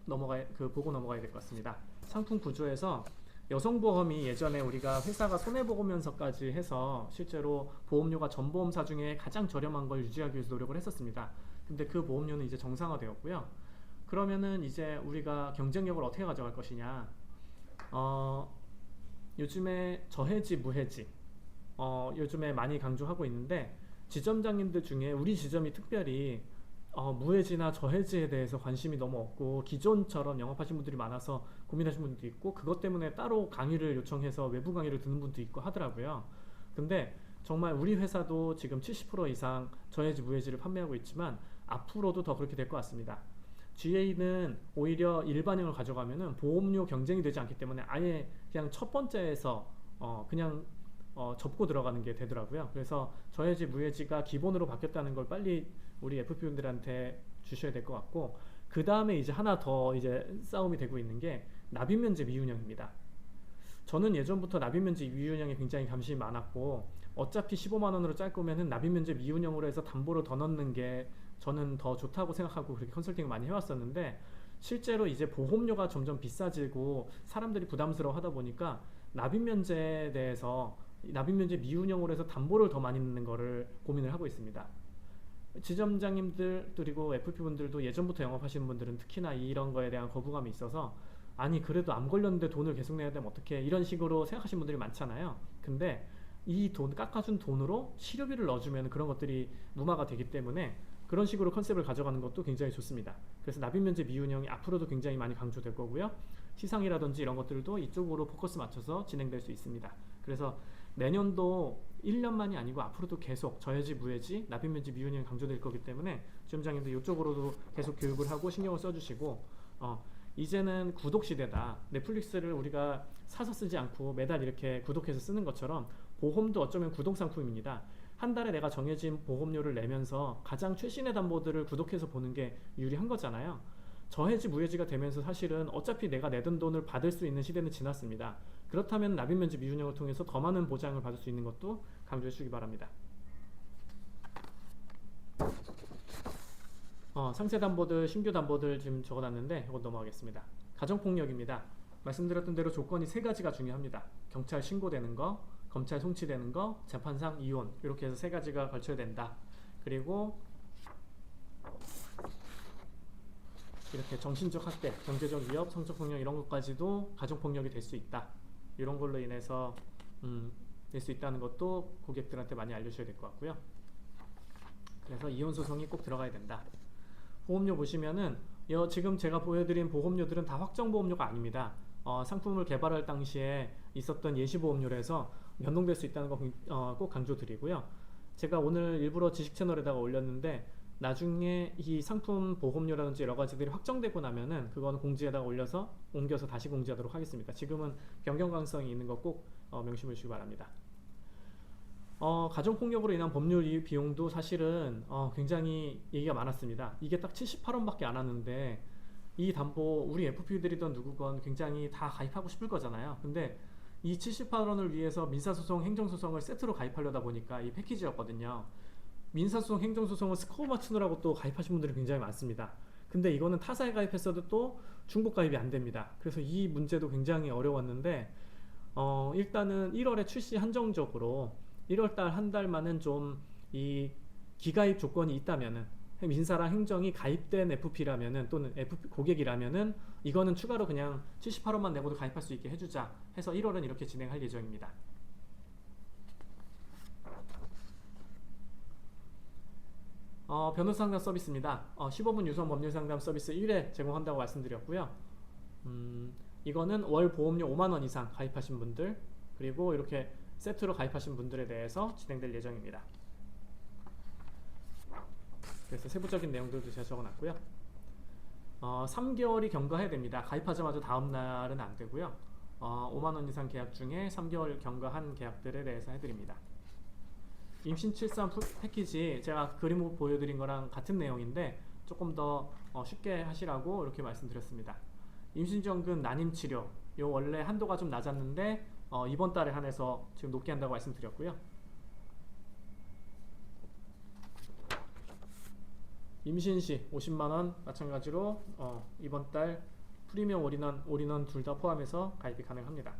보고 넘어가야 될 것 같습니다. 상품 구조에서 여성보험이 예전에 우리가 회사가 손해보험면서까지 해서 실제로 보험료가 전보험사 중에 가장 저렴한 걸 유지하기 위해서 노력을 했었습니다. 근데 그 보험료는 이제 정상화되었고요. 그러면은 이제 우리가 경쟁력을 어떻게 가져갈 것이냐. 요즘에 저해지, 무해지 요즘에 많이 강조하고 있는데, 지점장님들 중에 우리 지점이 특별히 무해지나 저해지에 대해서 관심이 너무 없고 기존처럼 영업하신 분들이 많아서 고민하시는 분들도 있고, 그것 때문에 따로 강의를 요청해서 외부 강의를 듣는 분도 있고 하더라고요. 근데 정말 우리 회사도 지금 70% 이상 저해지, 무해지를 판매하고 있지만 앞으로도 더 그렇게 될 것 같습니다. GA는 오히려 일반형을 가져가면은 보험료 경쟁이 되지 않기 때문에 아예 그냥 첫 번째에서 그냥 접고 들어가는 게 되더라고요. 그래서 저해지, 무해지가 기본으로 바뀌었다는 걸 빨리 우리 FP분들한테 주셔야 될 것 같고, 그 다음에 이제 하나 더 이제 싸움이 되고 있는 게 납입면제 미운영입니다. 저는 예전부터 납입면제 미운영에 굉장히 관심이 많았고, 어차피 15만 원으로 짤 거면은 납입면제 미운영으로 해서 담보를 더 넣는 게 저는 더 좋다고 생각하고 그렇게 컨설팅을 많이 해왔었는데, 실제로 이제 보험료가 점점 비싸지고 사람들이 부담스러워 하다 보니까 납입면제에 대해서 납입면제 미운영으로 해서 담보를 더 많이 넣는 거를 고민을 하고 있습니다. 지점장님들 그리고 FP분들도 예전부터 영업하시는 분들은 특히나 이런 거에 대한 거부감이 있어서, 아니 그래도 암 걸렸는데 돈을 계속 내야 되면 어떡해, 이런 식으로 생각하시는 분들이 많잖아요. 근데 이 돈, 깎아준 돈으로 치료비를 넣어주면 그런 것들이 무마가 되기 때문에 그런 식으로 컨셉을 가져가는 것도 굉장히 좋습니다. 그래서 납입면제 미운영이 앞으로도 굉장히 많이 강조될 거고요. 시상이라든지 이런 것들도 이쪽으로 포커스 맞춰서 진행될 수 있습니다. 그래서 내년도 1년만이 아니고 앞으로도 계속 저해지, 무해지, 납입면제 미운영이 강조될 거기 때문에 지점장님들 이쪽으로도 계속 교육을 하고 신경을 써주시고, 이제는 구독 시대다. 넷플릭스를 우리가 사서 쓰지 않고 매달 이렇게 구독해서 쓰는 것처럼 보험도 어쩌면 구독 상품입니다. 한 달에 내가 정해진 보험료를 내면서 가장 최신의 담보들을 구독해서 보는 게 유리한 거잖아요. 저해지, 무해지가 되면서 사실은 어차피 내가 내던 돈을 받을 수 있는 시대는 지났습니다. 그렇다면 납입면제 미운영을 통해서 더 많은 보장을 받을 수 있는 것도 강조해 주시기 바랍니다. 상세 담보들, 신규 담보들 지금 적어놨는데 이거 넘어가겠습니다. 가정폭력입니다. 말씀드렸던 대로 조건이 세 가지가 중요합니다. 경찰 신고되는 거, 검찰 송치되는 거, 재판상 이혼, 이렇게 해서 세 가지가 걸쳐야 된다. 그리고 이렇게 정신적 학대, 경제적 위협, 성적 폭력 이런 것까지도 가정폭력이 될 수 있다. 이런 걸로 인해서 될 수 있다는 것도 고객들한테 많이 알려주셔야 될 것 같고요. 그래서 이혼 소송이 꼭 들어가야 된다. 보험료 보시면은 지금 제가 보여드린 보험료들은 다 확정보험료가 아닙니다. 상품을 개발할 당시에 있었던 예시보험료라서 변동될 수 있다는 거 꼭 강조드리고요. 제가 오늘 일부러 지식 채널에다가 올렸는데 나중에 이 상품 보험료라든지 여러 가지들이 확정되고 나면은 그거는 공지에다가 올려서 옮겨서 다시 공지하도록 하겠습니다. 지금은 변경 가능성이 있는 거 꼭 명심해 주시기 바랍니다. 가정폭력으로 인한 법률 비용도 사실은 굉장히 얘기가 많았습니다. 이게 딱 78원밖에 안 하는데 이 담보 우리 FP들이든 누구건 굉장히 다 가입하고 싶을 거잖아요. 근데 이 78원을 위해서 민사소송, 행정소송을 세트로 가입하려다 보니까 이 패키지였거든요. 민사소송, 행정소송을 스코어 맞추느라고 또 가입하신 분들이 굉장히 많습니다. 근데 이거는 타사에 가입했어도 또 중복 가입이 안 됩니다. 그래서 이 문제도 굉장히 어려웠는데 일단은 1월에 출시 한정적으로 1월달 한 달만은 좀 이 기가입 조건이 있다면은 민사랑 행정이 가입된 FP라면은 또는 FP 고객이라면은 이거는 추가로 그냥 78원만 내고도 가입할 수 있게 해주자 해서 1월은 이렇게 진행할 예정입니다. 변호사 상담 서비스입니다. 15분 유선 법률 상담 서비스 1회 제공한다고 말씀드렸고요. 이거는 월 보험료 5만원 이상 가입하신 분들 그리고 이렇게 세트로 가입하신 분들에 대해서 진행될 예정입니다. 그래서 세부적인 내용들도 제가 적어놨고요. 3개월이 경과해야 됩니다. 가입하자마자 다음날은 안 되고요. 5만원 이상 계약 중에 3개월 경과한 계약들에 대해서 해드립니다. 임신 출산 패키지 제가 그림 보여드린 거랑 같은 내용인데 조금 더 쉽게 하시라고 이렇게 말씀드렸습니다. 임신지원금 난임치료 요 원래 한도가 좀 낮았는데 이번 달에 한해서 지금 높게 한다고 말씀드렸고요. 임신시 50만원 마찬가지로 이번 달 프리미엄 올인원 둘 다 포함해서 가입이 가능합니다.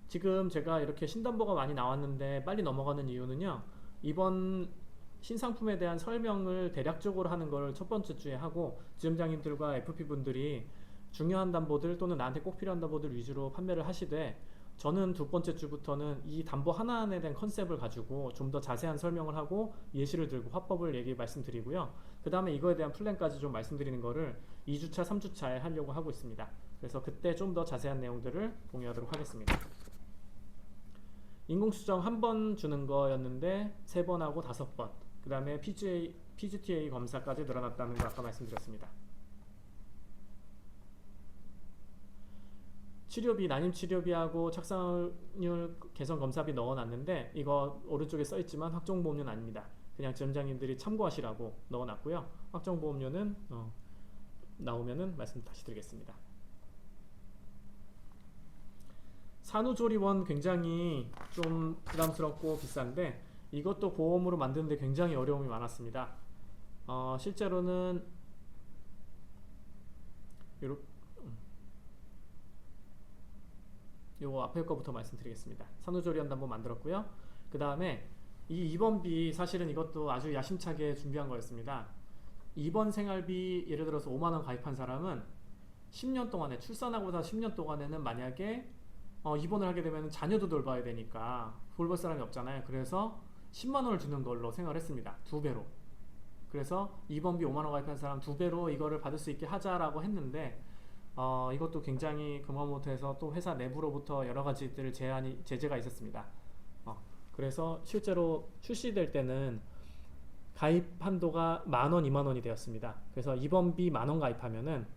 지금 제가 이렇게 신담보가 많이 나왔는데 빨리 넘어가는 이유는요. 이번 신상품에 대한 설명을 대략적으로 하는 걸 첫 번째 주에 하고 지점장님들과 FP분들이 중요한 담보들 또는 나한테 꼭 필요한 담보들 위주로 판매를 하시되 저는 두 번째 주부터는 이 담보 하나하나에 대한 컨셉을 가지고 좀 더 자세한 설명을 하고 예시를 들고 화법을 말씀드리고요. 그 다음에 이거에 대한 플랜까지 좀 말씀드리는 거를 2주차, 3주차에 하려고 하고 있습니다. 그래서 그때 좀 더 자세한 내용들을 공유하도록 하겠습니다. 인공수정 한 번 주는 거였는데 3번 하고 5번 그 다음에 PGTA 검사까지 늘어났다는 거 아까 말씀드렸습니다. 치료비, 난임 치료비하고 착상률 개선 검사비 넣어놨는데 이거 오른쪽에 써있지만 확정보험료는 아닙니다. 그냥 지점장님들이 참고하시라고 넣어놨고요. 확정보험료는 나오면은 말씀 다시 드리겠습니다. 산후조리원 굉장히 좀 부담스럽고 비싼데 이것도 보험으로 만드는데 굉장히 어려움이 많았습니다. 실제로는 요거 앞에 거부터 말씀드리겠습니다. 산후조리원 담보 만들었고요. 그 다음에 이 입원비 사실은 이것도 아주 야심차게 준비한 거였습니다. 입원 생활비 예를 들어서 5만원 가입한 사람은 10년 동안에 출산하고 나서 10년 동안에는 만약에 입원을 하게 되면 자녀도 돌봐야 되니까 돌볼 사람이 없잖아요. 그래서 10만원을 주는 걸로 생각을 했습니다. 2배로. 그래서 입원비 5만원 가입한 사람 2배로 이거를 받을 수 있게 하자라고 했는데 이것도 굉장히 금화모터에서 또 회사 내부로부터 여러 가지들 제재가 있었습니다. 그래서 실제로 출시될 때는 가입 한도가 10,000원, 20,000원이 되었습니다. 그래서 입원비 10,000원 가입하면은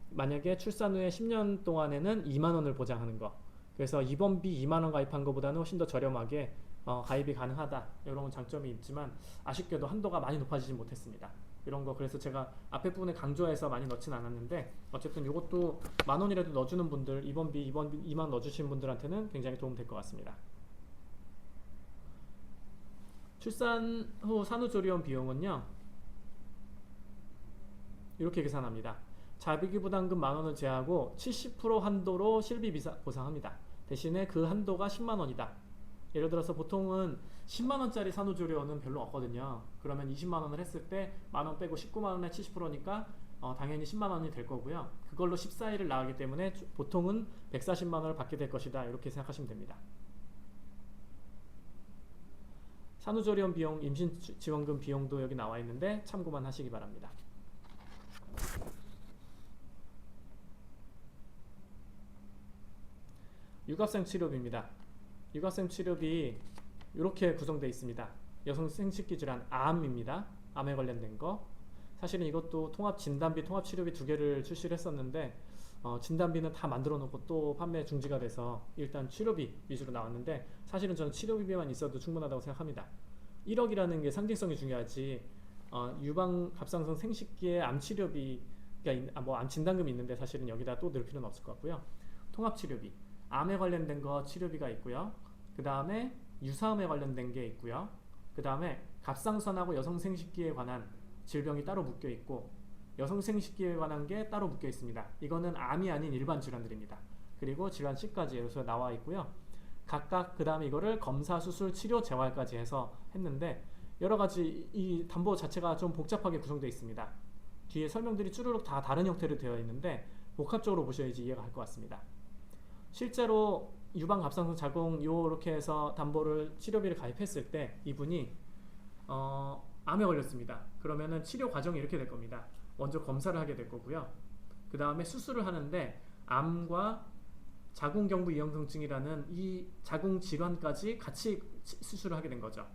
만약에 출산 후에 10년 동안에는 20,000원을 보장하는 거. 그래서 입원비 20,000원 가입한 것보다는 훨씬 더 저렴하게 가입이 가능하다. 이런 장점이 있지만 아쉽게도 한도가 많이 높아지지 못했습니다. 이런 거 그래서 제가 앞에 부분에 강조해서 많이 넣진 않았는데 어쨌든 이것도 10,000원이라도 넣어주는 분들 입원비 2만 넣어주신 분들한테는 굉장히 도움 될 것 같습니다. 출산 후 산후조리원 비용은요 이렇게 계산합니다. 자비기 부담금 10,000원을 제하고 70% 한도로 실비 보상합니다. 대신에 그 한도가 10만원이다. 예를 들어서 보통은 10만원짜리 산후조리원은 별로 없거든요. 그러면 20만원을 했을 때 10,000원 빼고 19만원에 70%니까 당연히 10만원이 될 거고요. 그걸로 14일을 나가기 때문에 보통은 140만원을 받게 될 것이다. 이렇게 생각하시면 됩니다. 산후조리원 비용, 임신지원금 비용도 여기 나와 있는데 참고만 하시기 바랍니다. 육아생 치료비입니다. 육아생 치료비 이렇게 구성되어 있습니다. 여성 생식기 질환 암입니다. 암에 관련된 거. 사실은 이것도 통합 진단비, 통합 치료비 두 개를 출시를 했었는데 진단비는 다 만들어 놓고 또 판매 중지가 돼서 일단 치료비 위주로 나왔는데 사실은 저는 치료비만 있어도 충분하다고 생각합니다. 1억이라는 게 상징성이 중요하지 유방 갑상선 생식기의 암 치료비 뭐암 진단금이 있는데 사실은 여기다 또 넣을 필요는 없을 것 같고요. 통합치료비, 암에 관련된 거 치료비가 있고요. 그 다음에 유사암에 관련된 게 있고요. 그 다음에 갑상선하고 여성생식기에 관한 질병이 따로 묶여 있고, 여성생식기에 관한 게 따로 묶여 있습니다. 이거는 암이 아닌 일반 질환들입니다. 그리고 질환 C까지 여기서 나와 있고요. 각각 그 다음에 이거를 검사, 수술, 치료, 재활까지 해서 했는데, 여러 가지 이 담보 자체가 좀 복잡하게 구성되어 있습니다. 뒤에 설명들이 쭈루룩 다 다른 형태로 되어 있는데 복합적으로 보셔야지 이해가 갈 것 같습니다. 실제로 유방 갑상선 자궁 요렇게 해서 담보를 치료비를 가입했을 때 이분이 암에 걸렸습니다. 그러면은 치료 과정이 이렇게 될 겁니다. 먼저 검사를 하게 될 거고요. 그 다음에 수술을 하는데 암과 자궁경부 이형성증이라는 이 자궁 질환까지 같이 수술을 하게 된 거죠.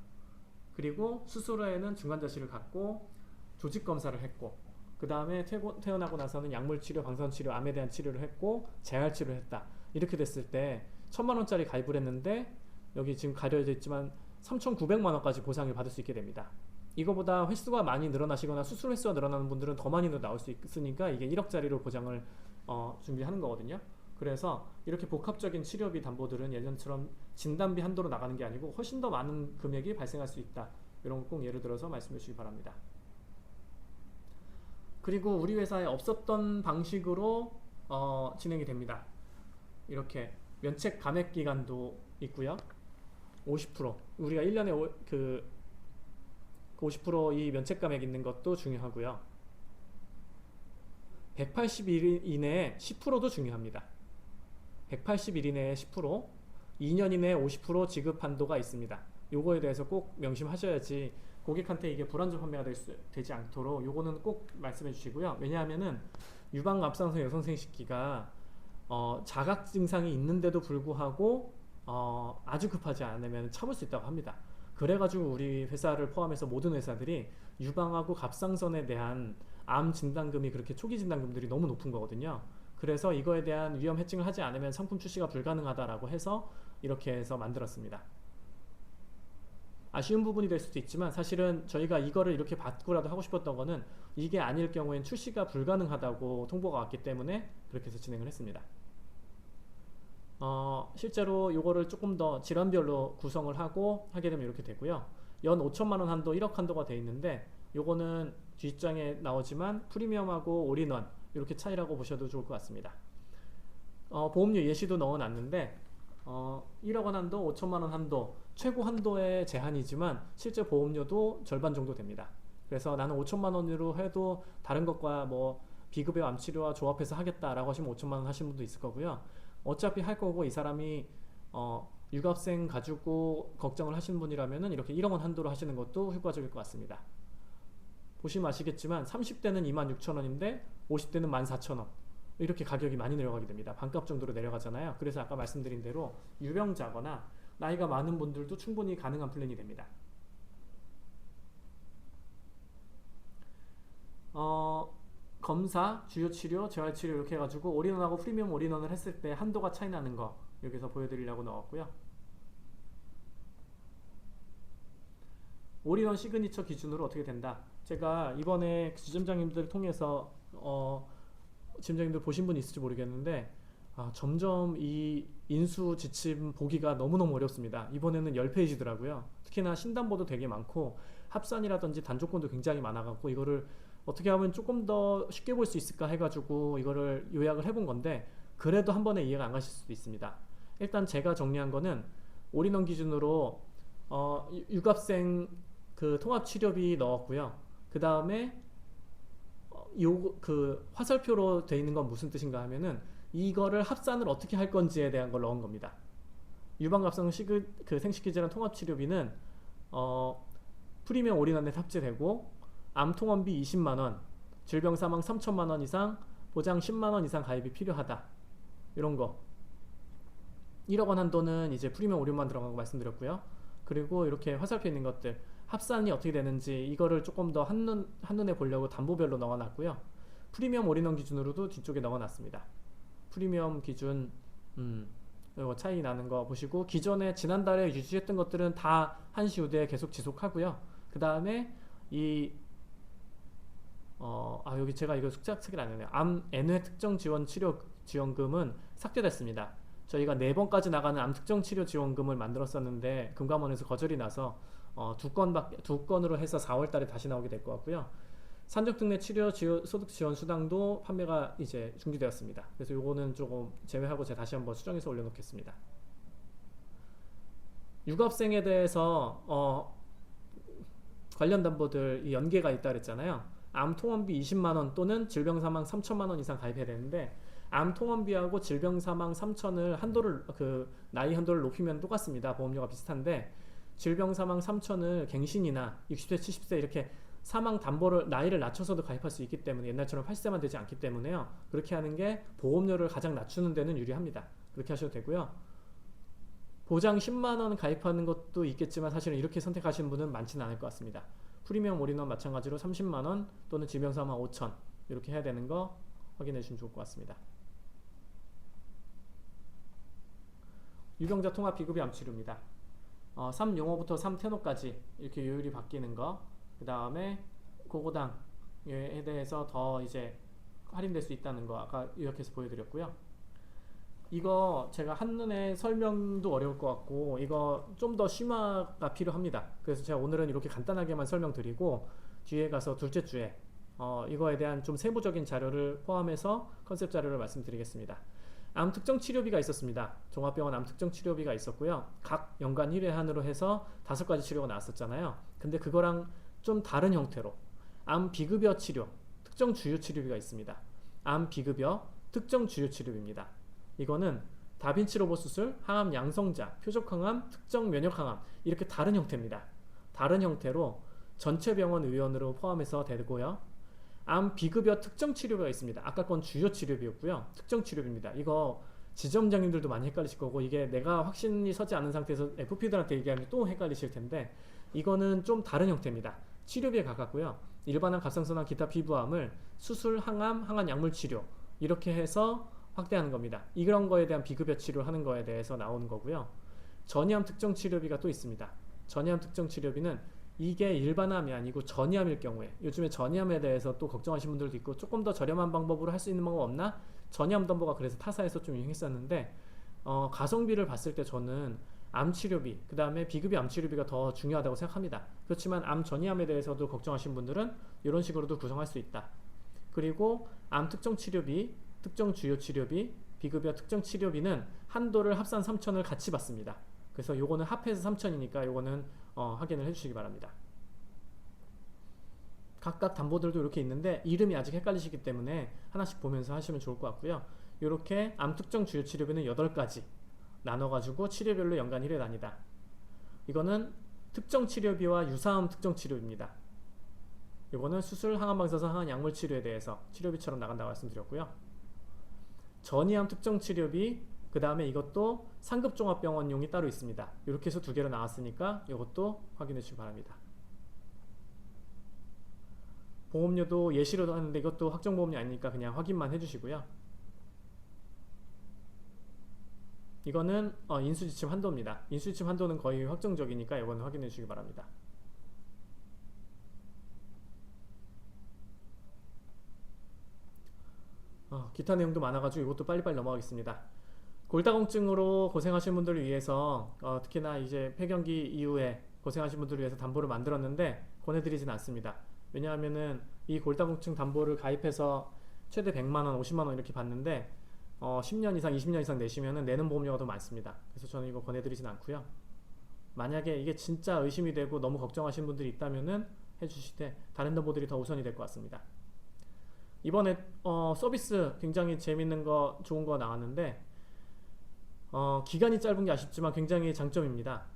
그리고 수술 후에는 중환자실을 갔고 조직 검사를 했고, 그 다음에 태어나고 나서는 약물 치료, 방사선 치료, 암에 대한 치료를 했고 재활 치료를 했다. 이렇게 됐을 때 1,000만 원짜리 가입을 했는데 여기 지금 가려져 있지만 3,900만 원까지 보상을 받을 수 있게 됩니다. 이거보다 횟수가 많이 늘어나시거나 수술 횟수가 늘어나는 분들은 더 많이도 나올 수 있으니까 이게 1억짜리로 보장을 준비하는 거거든요. 그래서 이렇게 복합적인 치료비 담보들은 예전처럼 진단비 한도로 나가는 게 아니고 훨씬 더 많은 금액이 발생할 수 있다. 이런 거 꼭 예를 들어서 말씀해 주시기 바랍니다. 그리고 우리 회사에 없었던 방식으로 진행이 됩니다. 이렇게 면책 감액 기간도 있고요. 50% 우리가 1년에 그 50% 이 면책 감액 있는 것도 중요하고요. 180일 이내에 10%도 중요합니다. 180일 이내에 10%, 2년 이내에 50% 지급 한도가 있습니다. 요거에 대해서 꼭 명심하셔야지 고객한테 이게 불안전 판매가 되지 않도록 요거는 꼭 말씀해 주시고요. 왜냐하면은 유방 갑상선 여성생식기가 자각 증상이 있는데도 불구하고 아주 급하지 않으면 참을 수 있다고 합니다. 그래가지고 우리 회사를 포함해서 모든 회사들이 유방하고 갑상선에 대한 암 진단금이 그렇게 초기 진단금들이 너무 높은 거거든요. 그래서 이거에 대한 위험 해증을 하지 않으면 상품 출시가 불가능하다라고 해서 이렇게 해서 만들었습니다. 아쉬운 부분이 될 수도 있지만 사실은 저희가 이거를 이렇게 바꾸라도 하고 싶었던 거는 이게 아닐 경우엔 출시가 불가능하다고 통보가 왔기 때문에 그렇게 해서 진행을 했습니다. 실제로 요거를 조금 더 질환별로 구성을 하고 하게 되면 이렇게 되고요. 연 5천만 원 한도, 1억 한도가 되어 있는데 요거는 뒷장에 나오지만 프리미엄하고 올인원 이렇게 차이라고 보셔도 좋을 것 같습니다. 보험료 예시도 넣어놨는데 1억 원 한도, 5천만 원 한도, 최고 한도의 제한이지만 실제 보험료도 절반 정도 됩니다. 그래서 나는 5천만 원으로 해도 다른 것과 뭐 비급여 암치료와 조합해서 하겠다라고 하시면 5천만 원 하시는 분도 있을 거고요. 어차피 할 거고 이 사람이 유갑생 가지고 걱정을 하시는 분이라면은 이렇게 1억 원 한도로 하시는 것도 효과적일 것 같습니다. 보시면 아시겠지만 30대는 26,000원인데 50대는 14,000원 이렇게 가격이 많이 내려가게 됩니다. 반값 정도로 내려가잖아요. 그래서 아까 말씀드린 대로 유병자거나 나이가 많은 분들도 충분히 가능한 플랜이 됩니다. 검사, 주요치료, 재활치료 이렇게 해가지고 올인원하고 프리미엄 올인원을 했을 때 한도가 차이 나는 거 여기서 보여드리려고 넣었고요. 올인원 시그니처 기준으로 어떻게 된다. 제가 이번에 지점장님들 통해서 지점장님들 보신 분 있을지 모르겠는데 점점 이 인수 지침 보기가 너무너무 어렵습니다. 이번에는 10페이지더라고요. 특히나 신담보도 되게 많고 합산이라든지 단조건도 굉장히 많아갖고 이거를 어떻게 하면 조금 더 쉽게 볼 수 있을까 해가지고 이거를 요약을 해본 건데 그래도 한 번에 이해가 안 가실 수도 있습니다. 일단 제가 정리한 거는 올인원 기준으로 유갑생 그 통합치료비 넣었고요. 그 다음에 그 화살표로 돼 있는 건 무슨 뜻인가 하면은 이거를 합산을 어떻게 할 건지에 대한 걸 넣은 겁니다. 유방갑상 그 생식기질환 통합치료비는 프리미엄 올인원에 탑재되고 암통원비 20만원, 질병사망 3천만원 이상, 보장 10만원 이상 가입이 필요하다. 이런 거 1억 원 한도는 이제 프리미엄 올인만 들어간 거 말씀드렸고요. 그리고 이렇게 화살표 있는 것들 합산이 어떻게 되는지 이거를 조금 더 한눈에 보려고 담보별로 넣어놨고요. 프리미엄 올인원 기준으로도 뒤쪽에 넣어놨습니다. 프리미엄 기준 이거 차이 나는 거 보시고 기존에 지난달에 유지했던 것들은 다 한시 후대에 계속 지속하고요. 그 다음에 이 여기 제가 이거 삭제를 안 했네요. 암 N회 특정 지원 치료 지원금은 삭제됐습니다. 저희가 4번까지 나가는 암 특정 치료 지원금을 만들었었는데 금감원에서 거절이 나서 두 건으로 해서 4월달에 다시 나오게 될 것 같고요. 산적특례 치료 소득 지원 수당도 판매가 이제 중지되었습니다. 그래서 요거는 조금 제외하고 제가 다시 한번 수정해서 올려놓겠습니다. 유급생에 대해서 관련 담보들 연계가 있다 그랬잖아요. 암통원비 20만원 또는 질병사망 3천만원 이상 가입해야 되는데, 암통원비하고 질병사망 3천을 나이 한도를 높이면 똑같습니다. 보험료가 비슷한데, 질병사망 3천을 갱신이나 60세 70세 이렇게 사망 담보를 나이를 낮춰서도 가입할 수 있기 때문에, 옛날처럼 80세만 되지 않기 때문에요, 그렇게 하는 게 보험료를 가장 낮추는 데는 유리합니다. 그렇게 하셔도 되고요. 보장 10만원 가입하는 것도 있겠지만 사실은 이렇게 선택하시는 분은 많지는 않을 것 같습니다. 프리미엄 올인원 마찬가지로 30만원 또는 질병사망 5천 이렇게 해야 되는 거 확인해 주시면 좋을 것 같습니다. 유병자 통합 비급여 암치료입니다. 3용어부터 3테너까지 이렇게 요율이 바뀌는 거, 그 다음에 고고당에 대해서 더 이제 할인될 수 있다는 거 아까 요약해서 보여드렸고요. 이거 제가 한눈에 설명도 어려울 것 같고 이거 좀 더 심화가 필요합니다. 그래서 제가 오늘은 이렇게 간단하게만 설명드리고 뒤에 가서 둘째 주에 이거에 대한 좀 세부적인 자료를 포함해서 컨셉 자료를 말씀드리겠습니다. 암 특정 치료비가 있었습니다. 종합병원 암 특정 치료비가 있었고요. 각 연간 1회한으로 해서 5가지 치료가 나왔었잖아요. 근데 그거랑 좀 다른 형태로 암 비급여 치료 특정 주요 치료비가 있습니다. 암 비급여 특정 주요 치료비입니다. 이거는 다빈치 로봇 수술, 항암 양성자, 표적 항암, 특정 면역 항암 이렇게 다른 형태입니다. 다른 형태로 전체 병원 의원으로 포함해서 되고요. 암 비급여 특정 치료비가 있습니다. 아까 건 주요 치료비였고요. 특정 치료비입니다. 이거 지점장님들도 많이 헷갈리실 거고, 이게 내가 확신이 서지 않은 상태에서 FP들한테 얘기하면 또 헷갈리실 텐데, 이거는 좀 다른 형태입니다. 치료비에 가깝고요. 일반암, 갑상선암, 기타 피부암을 수술, 항암, 항암 약물 치료 이렇게 해서 확대하는 겁니다. 이런 거에 대한 비급여 치료를 하는 거에 대해서 나오는 거고요. 전이암 특정 치료비가 또 있습니다. 전이암 특정 치료비는 이게 일반암이 아니고 전이암일 경우에, 요즘에 전이암에 대해서 또 걱정하시는 분들도 있고 조금 더 저렴한 방법으로 할 수 있는 방법 없나? 전이암 담보가 그래서 타사에서 좀 유행했었는데, 가성비를 봤을 때 저는 암 치료비, 그 다음에 비급여 암 치료비가 더 중요하다고 생각합니다. 그렇지만 암 전이암에 대해서도 걱정하시는 분들은 이런 식으로도 구성할 수 있다. 그리고 암 특정 치료비, 특정 주요 치료비, 비급여 특정 치료비는 한도를 합산 3천을 같이 받습니다. 그래서 요거는 합해서 3천이니까 요거는 확인을 해주시기 바랍니다. 각각 담보들도 이렇게 있는데 이름이 아직 헷갈리시기 때문에 하나씩 보면서 하시면 좋을 것 같고요. 이렇게 암 특정 주요 치료비는 8가지 나눠가지고 치료별로 연간 1회 단위다. 이거는 특정 치료비와 유사암 특정 치료비입니다. 이거는 수술, 항암방사선, 항암 약물 치료에 대해서 치료비처럼 나간다고 말씀드렸고요. 전이암 특정 치료비, 그 다음에 이것도 상급종합병원용이 따로 있습니다. 이렇게 해서 2개로 나왔으니까 이것도 확인해 주시기 바랍니다. 보험료도 예시로 하는데 이것도 확정보험료 아니니까 그냥 확인만 해주시고요. 이거는 인수지침 한도입니다. 인수지침 한도는 거의 확정적이니까 이거는 확인해 주시기 바랍니다. 기타 내용도 많아가지고 이것도 빨리빨리 넘어가겠습니다. 골다공증으로 고생하시는 분들을 위해서 특히나 이제 폐경기 이후에 고생하시는 분들을 위해서 담보를 만들었는데 권해드리진 않습니다. 왜냐하면은 이 골다공증 담보를 가입해서 최대 100만원, 50만원 이렇게 받는데 10년 이상, 20년 이상 내시면은 내는 보험료가 더 많습니다. 그래서 저는 이거 권해드리진 않고요. 만약에 이게 진짜 의심이 되고 너무 걱정하시는 분들이 있다면은 해주시되 다른 담보들이 더 우선이 될 것 같습니다. 이번에 서비스 굉장히 재밌는 거, 좋은 거 나왔는데 기간이 짧은 게 아쉽지만 굉장히 장점입니다.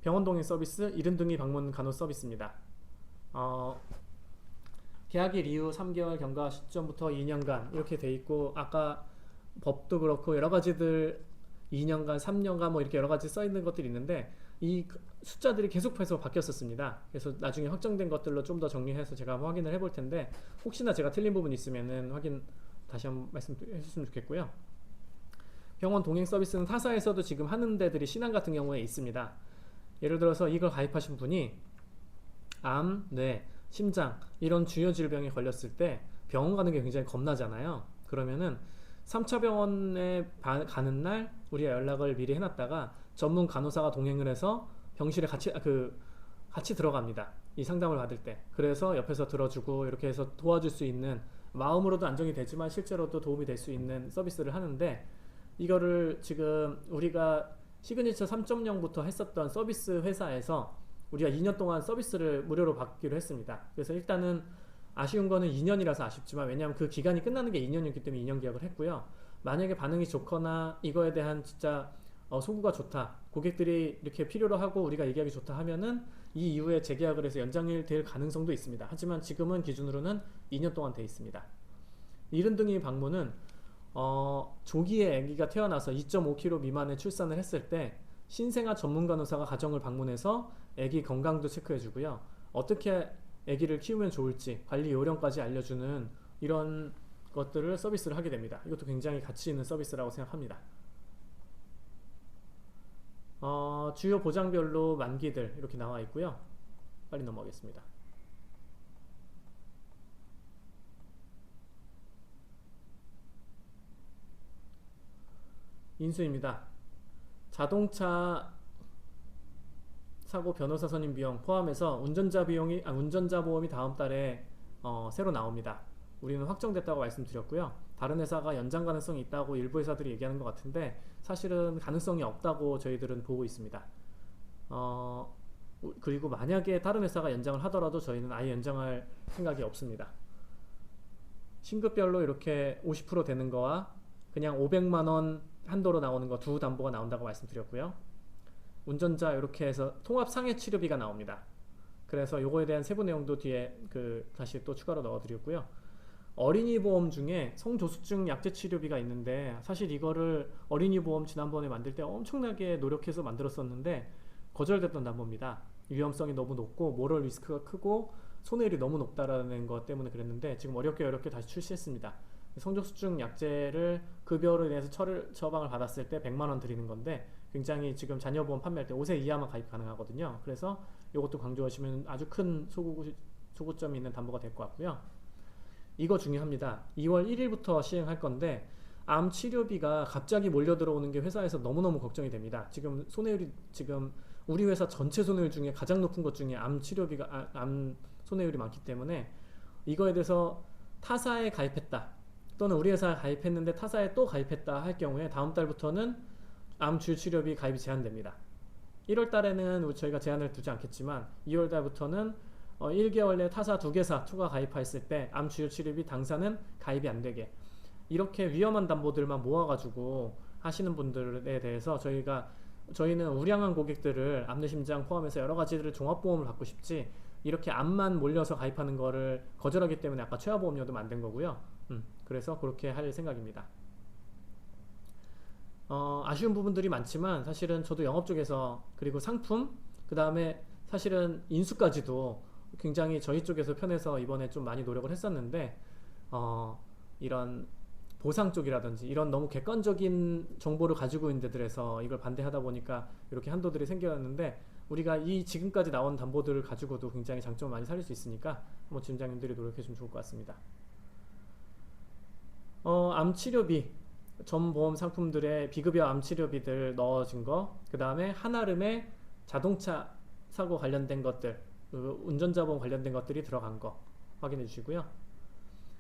병원 동행 서비스, 이른 등이 방문 간호 서비스입니다. 계약일 이후 3개월 경과 시점부터 2년간 이렇게 돼 있고, 아까 법도 그렇고 여러 가지들 2년간, 3년간 뭐 이렇게 여러 가지 써 있는 것들이 있는데 이 숫자들이 계속해서 바뀌었었습니다. 그래서 나중에 확정된 것들로 좀 더 정리해서 제가 한번 확인을 해볼 텐데, 혹시나 제가 틀린 부분이 있으면은 확인 다시 한번 말씀해 주셨으면 좋겠고요. 병원 동행 서비스는 타사에서도 지금 하는 데들이 신안 같은 경우에 있습니다. 예를 들어서 이걸 가입하신 분이 암, 뇌, 심장 이런 주요 질병에 걸렸을 때 병원 가는 게 굉장히 겁나잖아요. 그러면은 3차 병원에 가는 날 우리가 연락을 미리 해놨다가 전문 간호사가 동행을 해서 병실에 같이 들어갑니다. 이 상담을 받을 때. 그래서 옆에서 들어주고 이렇게 해서 도와줄 수 있는, 마음으로도 안정이 되지만 실제로도 도움이 될 수 있는 서비스를 하는데, 이거를 지금 우리가 시그니처 3.0부터 했었던 서비스 회사에서 우리가 2년 동안 서비스를 무료로 받기로 했습니다. 그래서 일단은 아쉬운 거는 2년이라서 아쉽지만, 왜냐하면 그 기간이 끝나는 게 2년이었기 때문에 2년 계약을 했고요. 만약에 반응이 좋거나 이거에 대한 진짜 소구가 좋다, 고객들이 이렇게 필요로 하고 우리가 얘기하기 좋다 하면은 이 이후에 재계약을 해서 연장이 될 가능성도 있습니다. 하지만 지금은 기준으로는 2년 동안 돼 있습니다. 이른둥이 방문은 조기에 아기가 태어나서 2.5kg 미만의 출산을 했을 때 신생아 전문 간호사가 가정을 방문해서 아기 건강도 체크해 주고요. 어떻게 아기를 키우면 좋을지 관리 요령까지 알려주는 이런 것들을 서비스를 하게 됩니다. 이것도 굉장히 가치 있는 서비스라고 생각합니다. 주요 보장별로 만기들 이렇게 나와 있고요. 빨리 넘어가겠습니다. 인수입니다. 자동차 사고 변호사 선임 비용 포함해서 운전자 보험이 다음 달에 새로 나옵니다. 우리는 확정됐다고 말씀드렸고요. 다른 회사가 연장 가능성이 있다고 일부 회사들이 얘기하는 것 같은데 사실은 가능성이 없다고 저희들은 보고 있습니다. 그리고 만약에 다른 회사가 연장을 하더라도 저희는 아예 연장할 생각이 없습니다. 신급별로 이렇게 50% 되는 거와 그냥 500만원 한도로 나오는 거 두 담보가 나온다고 말씀드렸고요. 운전자 이렇게 해서 통합 상해 치료비가 나옵니다. 그래서 요거에 대한 세부 내용도 뒤에 다시 또 추가로 넣어드렸고요. 어린이 보험 중에 성조숙증 약제 치료비가 있는데, 사실 이거를 어린이 보험 지난번에 만들 때 엄청나게 노력해서 만들었었는데 거절됐던 담보입니다. 위험성이 너무 높고 모럴 리스크가 크고 손해율이 너무 높다라는 것 때문에 그랬는데, 지금 어렵게 다시 출시했습니다. 성조숙증 약제를 급여로 인해서 처방을 받았을 때 100만원 드리는 건데, 굉장히 지금 자녀보험 판매할 때 5세 이하만 가입 가능하거든요. 그래서 이것도 강조하시면 아주 큰 소구점이 있는 담보가 될 것 같고요. 이거 중요합니다. 2월 1일부터 시행할 건데 암 치료비가 갑자기 몰려 들어오는 게 회사에서 너무너무 걱정이 됩니다. 지금 손해율이 우리 회사 전체 손해율 중에 가장 높은 것 중에 암 손해율이 많기 때문에, 이거에 대해서 타사에 가입했다 또는 우리 회사에 가입했는데 타사에 또 가입했다 할 경우에 다음 달부터는 암 주요 치료비 가입이 제한됩니다. 1월 달에는 저희가 제한을 두지 않겠지만 2월 달부터는 1개월 내 타사 2개사 추가 가입했을 때 암 주요 치료비 당사는 가입이 안 되게, 이렇게 위험한 담보들만 모아가지고 하시는 분들에 대해서 저희는 우량한 고객들을 암내심장 포함해서 여러 가지들을 종합보험을 받고 싶지, 이렇게 암만 몰려서 가입하는 거를 거절하기 때문에 아까 최하보험료도 만든 거고요. 그래서 그렇게 할 생각입니다. 아쉬운 부분들이 많지만 사실은 저도 영업 쪽에서, 그리고 상품, 그 다음에 사실은 인수까지도 굉장히 저희 쪽에서 편해서 이번에 좀 많이 노력을 했었는데, 이런 보상 쪽이라든지 이런 너무 객관적인 정보를 가지고 있는 데들에서 이걸 반대하다 보니까 이렇게 한도들이 생겼는데, 우리가 이 지금까지 나온 담보들을 가지고도 굉장히 장점을 많이 살릴 수 있으니까 한번 팀장님들이 노력해주면 좋을 것 같습니다. 암치료비, 전 보험 상품들의 비급여 암치료비들 넣어진 거, 그 다음에 한아름의 자동차 사고 관련된 것들, 운전자 보험 관련된 것들이 들어간 거 확인해 주시고요.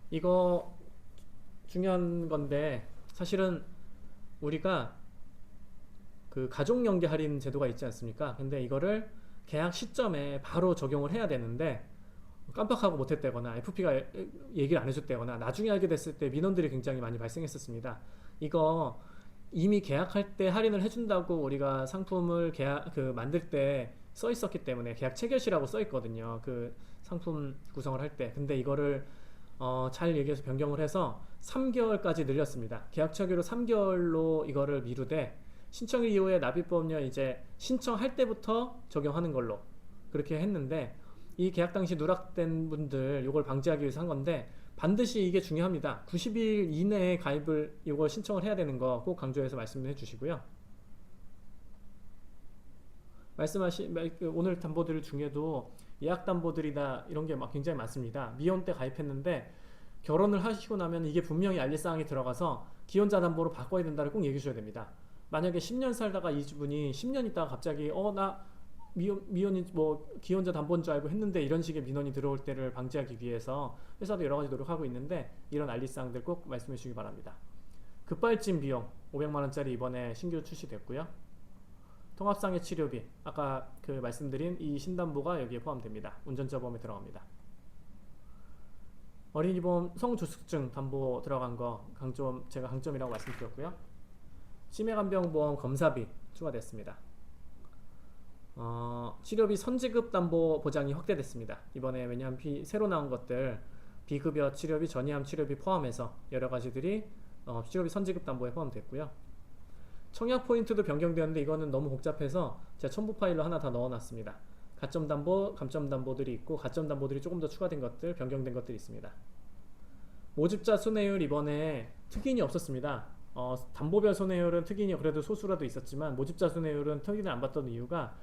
이거 중요한 건데, 사실은 우리가 가족연계 할인 제도가 있지 않습니까? 근데 이거를 계약 시점에 바로 적용을 해야 되는데 깜빡하고 못했다거나 FP가 얘기를 안 해줬다거나 나중에 알게 됐을 때 민원들이 굉장히 많이 발생했었습니다. 이거 이미 계약할 때 할인을 해준다고 우리가 상품을 만들 때 써 있었기 때문에, 계약 체결시라고 써 있거든요. 상품 구성을 할 때. 근데 이거를 잘 얘기해서 변경을 해서 3개월까지 늘렸습니다. 계약 체결로 3개월로 이거를 미루되, 신청 이후에 납입보험료 이제 신청할 때부터 적용하는 걸로 그렇게 했는데, 이 계약 당시 누락된 분들 이걸 방지하기 위해서 한 건데, 반드시 이게 중요합니다. 90일 이내에 가입을 이걸 신청을 해야 되는 거 꼭 강조해서 말씀해 주시고요. 오늘 담보들 중에도 예약 담보들이나 이런 게 굉장히 많습니다. 미혼 때 가입했는데 결혼을 하시고 나면 이게 분명히 알릴 사항이 들어가서 기혼자 담보로 바꿔야 된다를 꼭 얘기해 주셔야 됩니다. 만약에 10년 살다가 이분이 10년 있다가 갑자기 나 미혼이 뭐 기혼자 담보인 줄 알고 했는데 이런 식의 민원이 들어올 때를 방지하기 위해서 회사도 여러 가지 노력하고 있는데 이런 알릴 사항들 꼭 말씀해 주시기 바랍니다. 급발진 비용 500만 원짜리 이번에 신규 출시됐고요. 통합상해 치료비 아까 그 말씀드린 이 신담보가 여기에 포함됩니다. 운전자 보험에 들어갑니다. 어린이보험 성조숙증 담보 들어간 거 제가 강점이라고 말씀드렸고요. 치매간병보험 검사비 추가됐습니다. 치료비 선지급 담보 보장이 확대됐습니다. 이번에 왜냐하면 새로 나온 것들 비급여 치료비, 전이암 치료비 포함해서 여러 가지들이 치료비 선지급 담보에 포함됐고요. 청약 포인트도 변경되었는데 이거는 너무 복잡해서 제가 첨부 파일로 하나 다 넣어놨습니다. 가점 담보, 감점 담보들이 있고 가점 담보들이 조금 더 추가된 것들, 변경된 것들이 있습니다. 모집자 손해율 이번에 특인이 없었습니다. 담보별 손해율은 특인이 그래도 소수라도 있었지만 모집자 손해율은 특인을 안 받던 이유가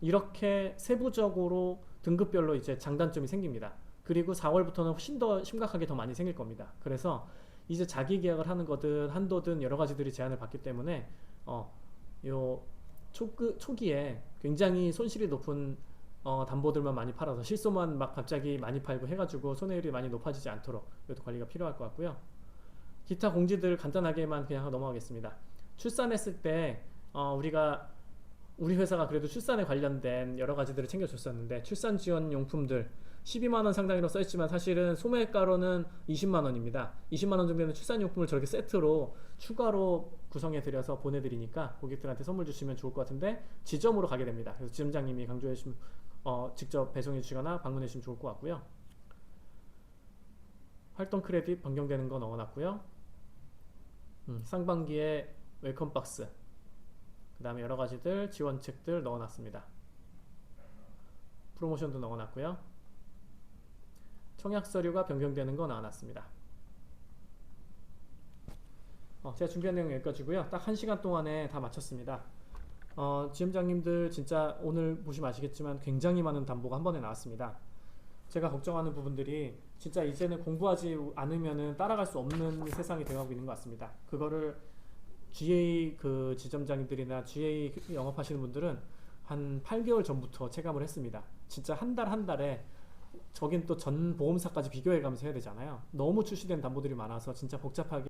이렇게 세부적으로 등급별로 이제 장단점이 생깁니다. 그리고 4월부터는 훨씬 더 심각하게 더 많이 생길 겁니다. 그래서 이제 자기 계약을 하는 거든 한도든 여러 가지들이 제한을 받기 때문에 요 초기에 굉장히 손실이 높은 담보들만 많이 팔아서 실소만 막 갑자기 많이 팔고 해가지고 손해율이 많이 높아지지 않도록 이것도 관리가 필요할 것 같고요. 기타 공지들 간단하게만 그냥 넘어가겠습니다. 출산했을 때 우리 회사가 그래도 출산에 관련된 여러 가지들을 챙겨줬었는데 출산 지원 용품들 12만원 상당으로 써있지만 사실은 소매가로는 20만원입니다. 20만원 정도 되는 출산용품을 저렇게 세트로 추가로 구성해드려서 보내드리니까 고객들한테 선물 주시면 좋을 것 같은데 지점으로 가게 됩니다. 그래서 지점장님이 강조해 주시면 직접 배송해 주시거나 방문해 주시면 좋을 것 같고요. 활동 크레딧 변경되는 거 넣어놨고요. 상반기에 웰컴 박스 그 다음에 여러 가지들 지원책들 넣어놨습니다. 프로모션도 넣어놨고요. 청약 서류가 변경되는 거 넣어놨습니다. 제가 준비한 내용 여기까지고요. 딱 1시간 동안에 다 마쳤습니다. 지점장님들 진짜 오늘 보시면 아시겠지만 굉장히 많은 담보가 한 번에 나왔습니다. 제가 걱정하는 부분들이 진짜 이제는 공부하지 않으면 따라갈 수 없는 세상이 되어가고 있는 것 같습니다. 그거를 GA 그 지점장님들이나 GA 영업하시는 분들은 한 8개월 전부터 체감을 했습니다. 진짜 한 달 한 달에 저긴 또 전 보험사까지 비교해가면서 해야 되잖아요. 너무 출시된 담보들이 많아서 진짜 복잡하게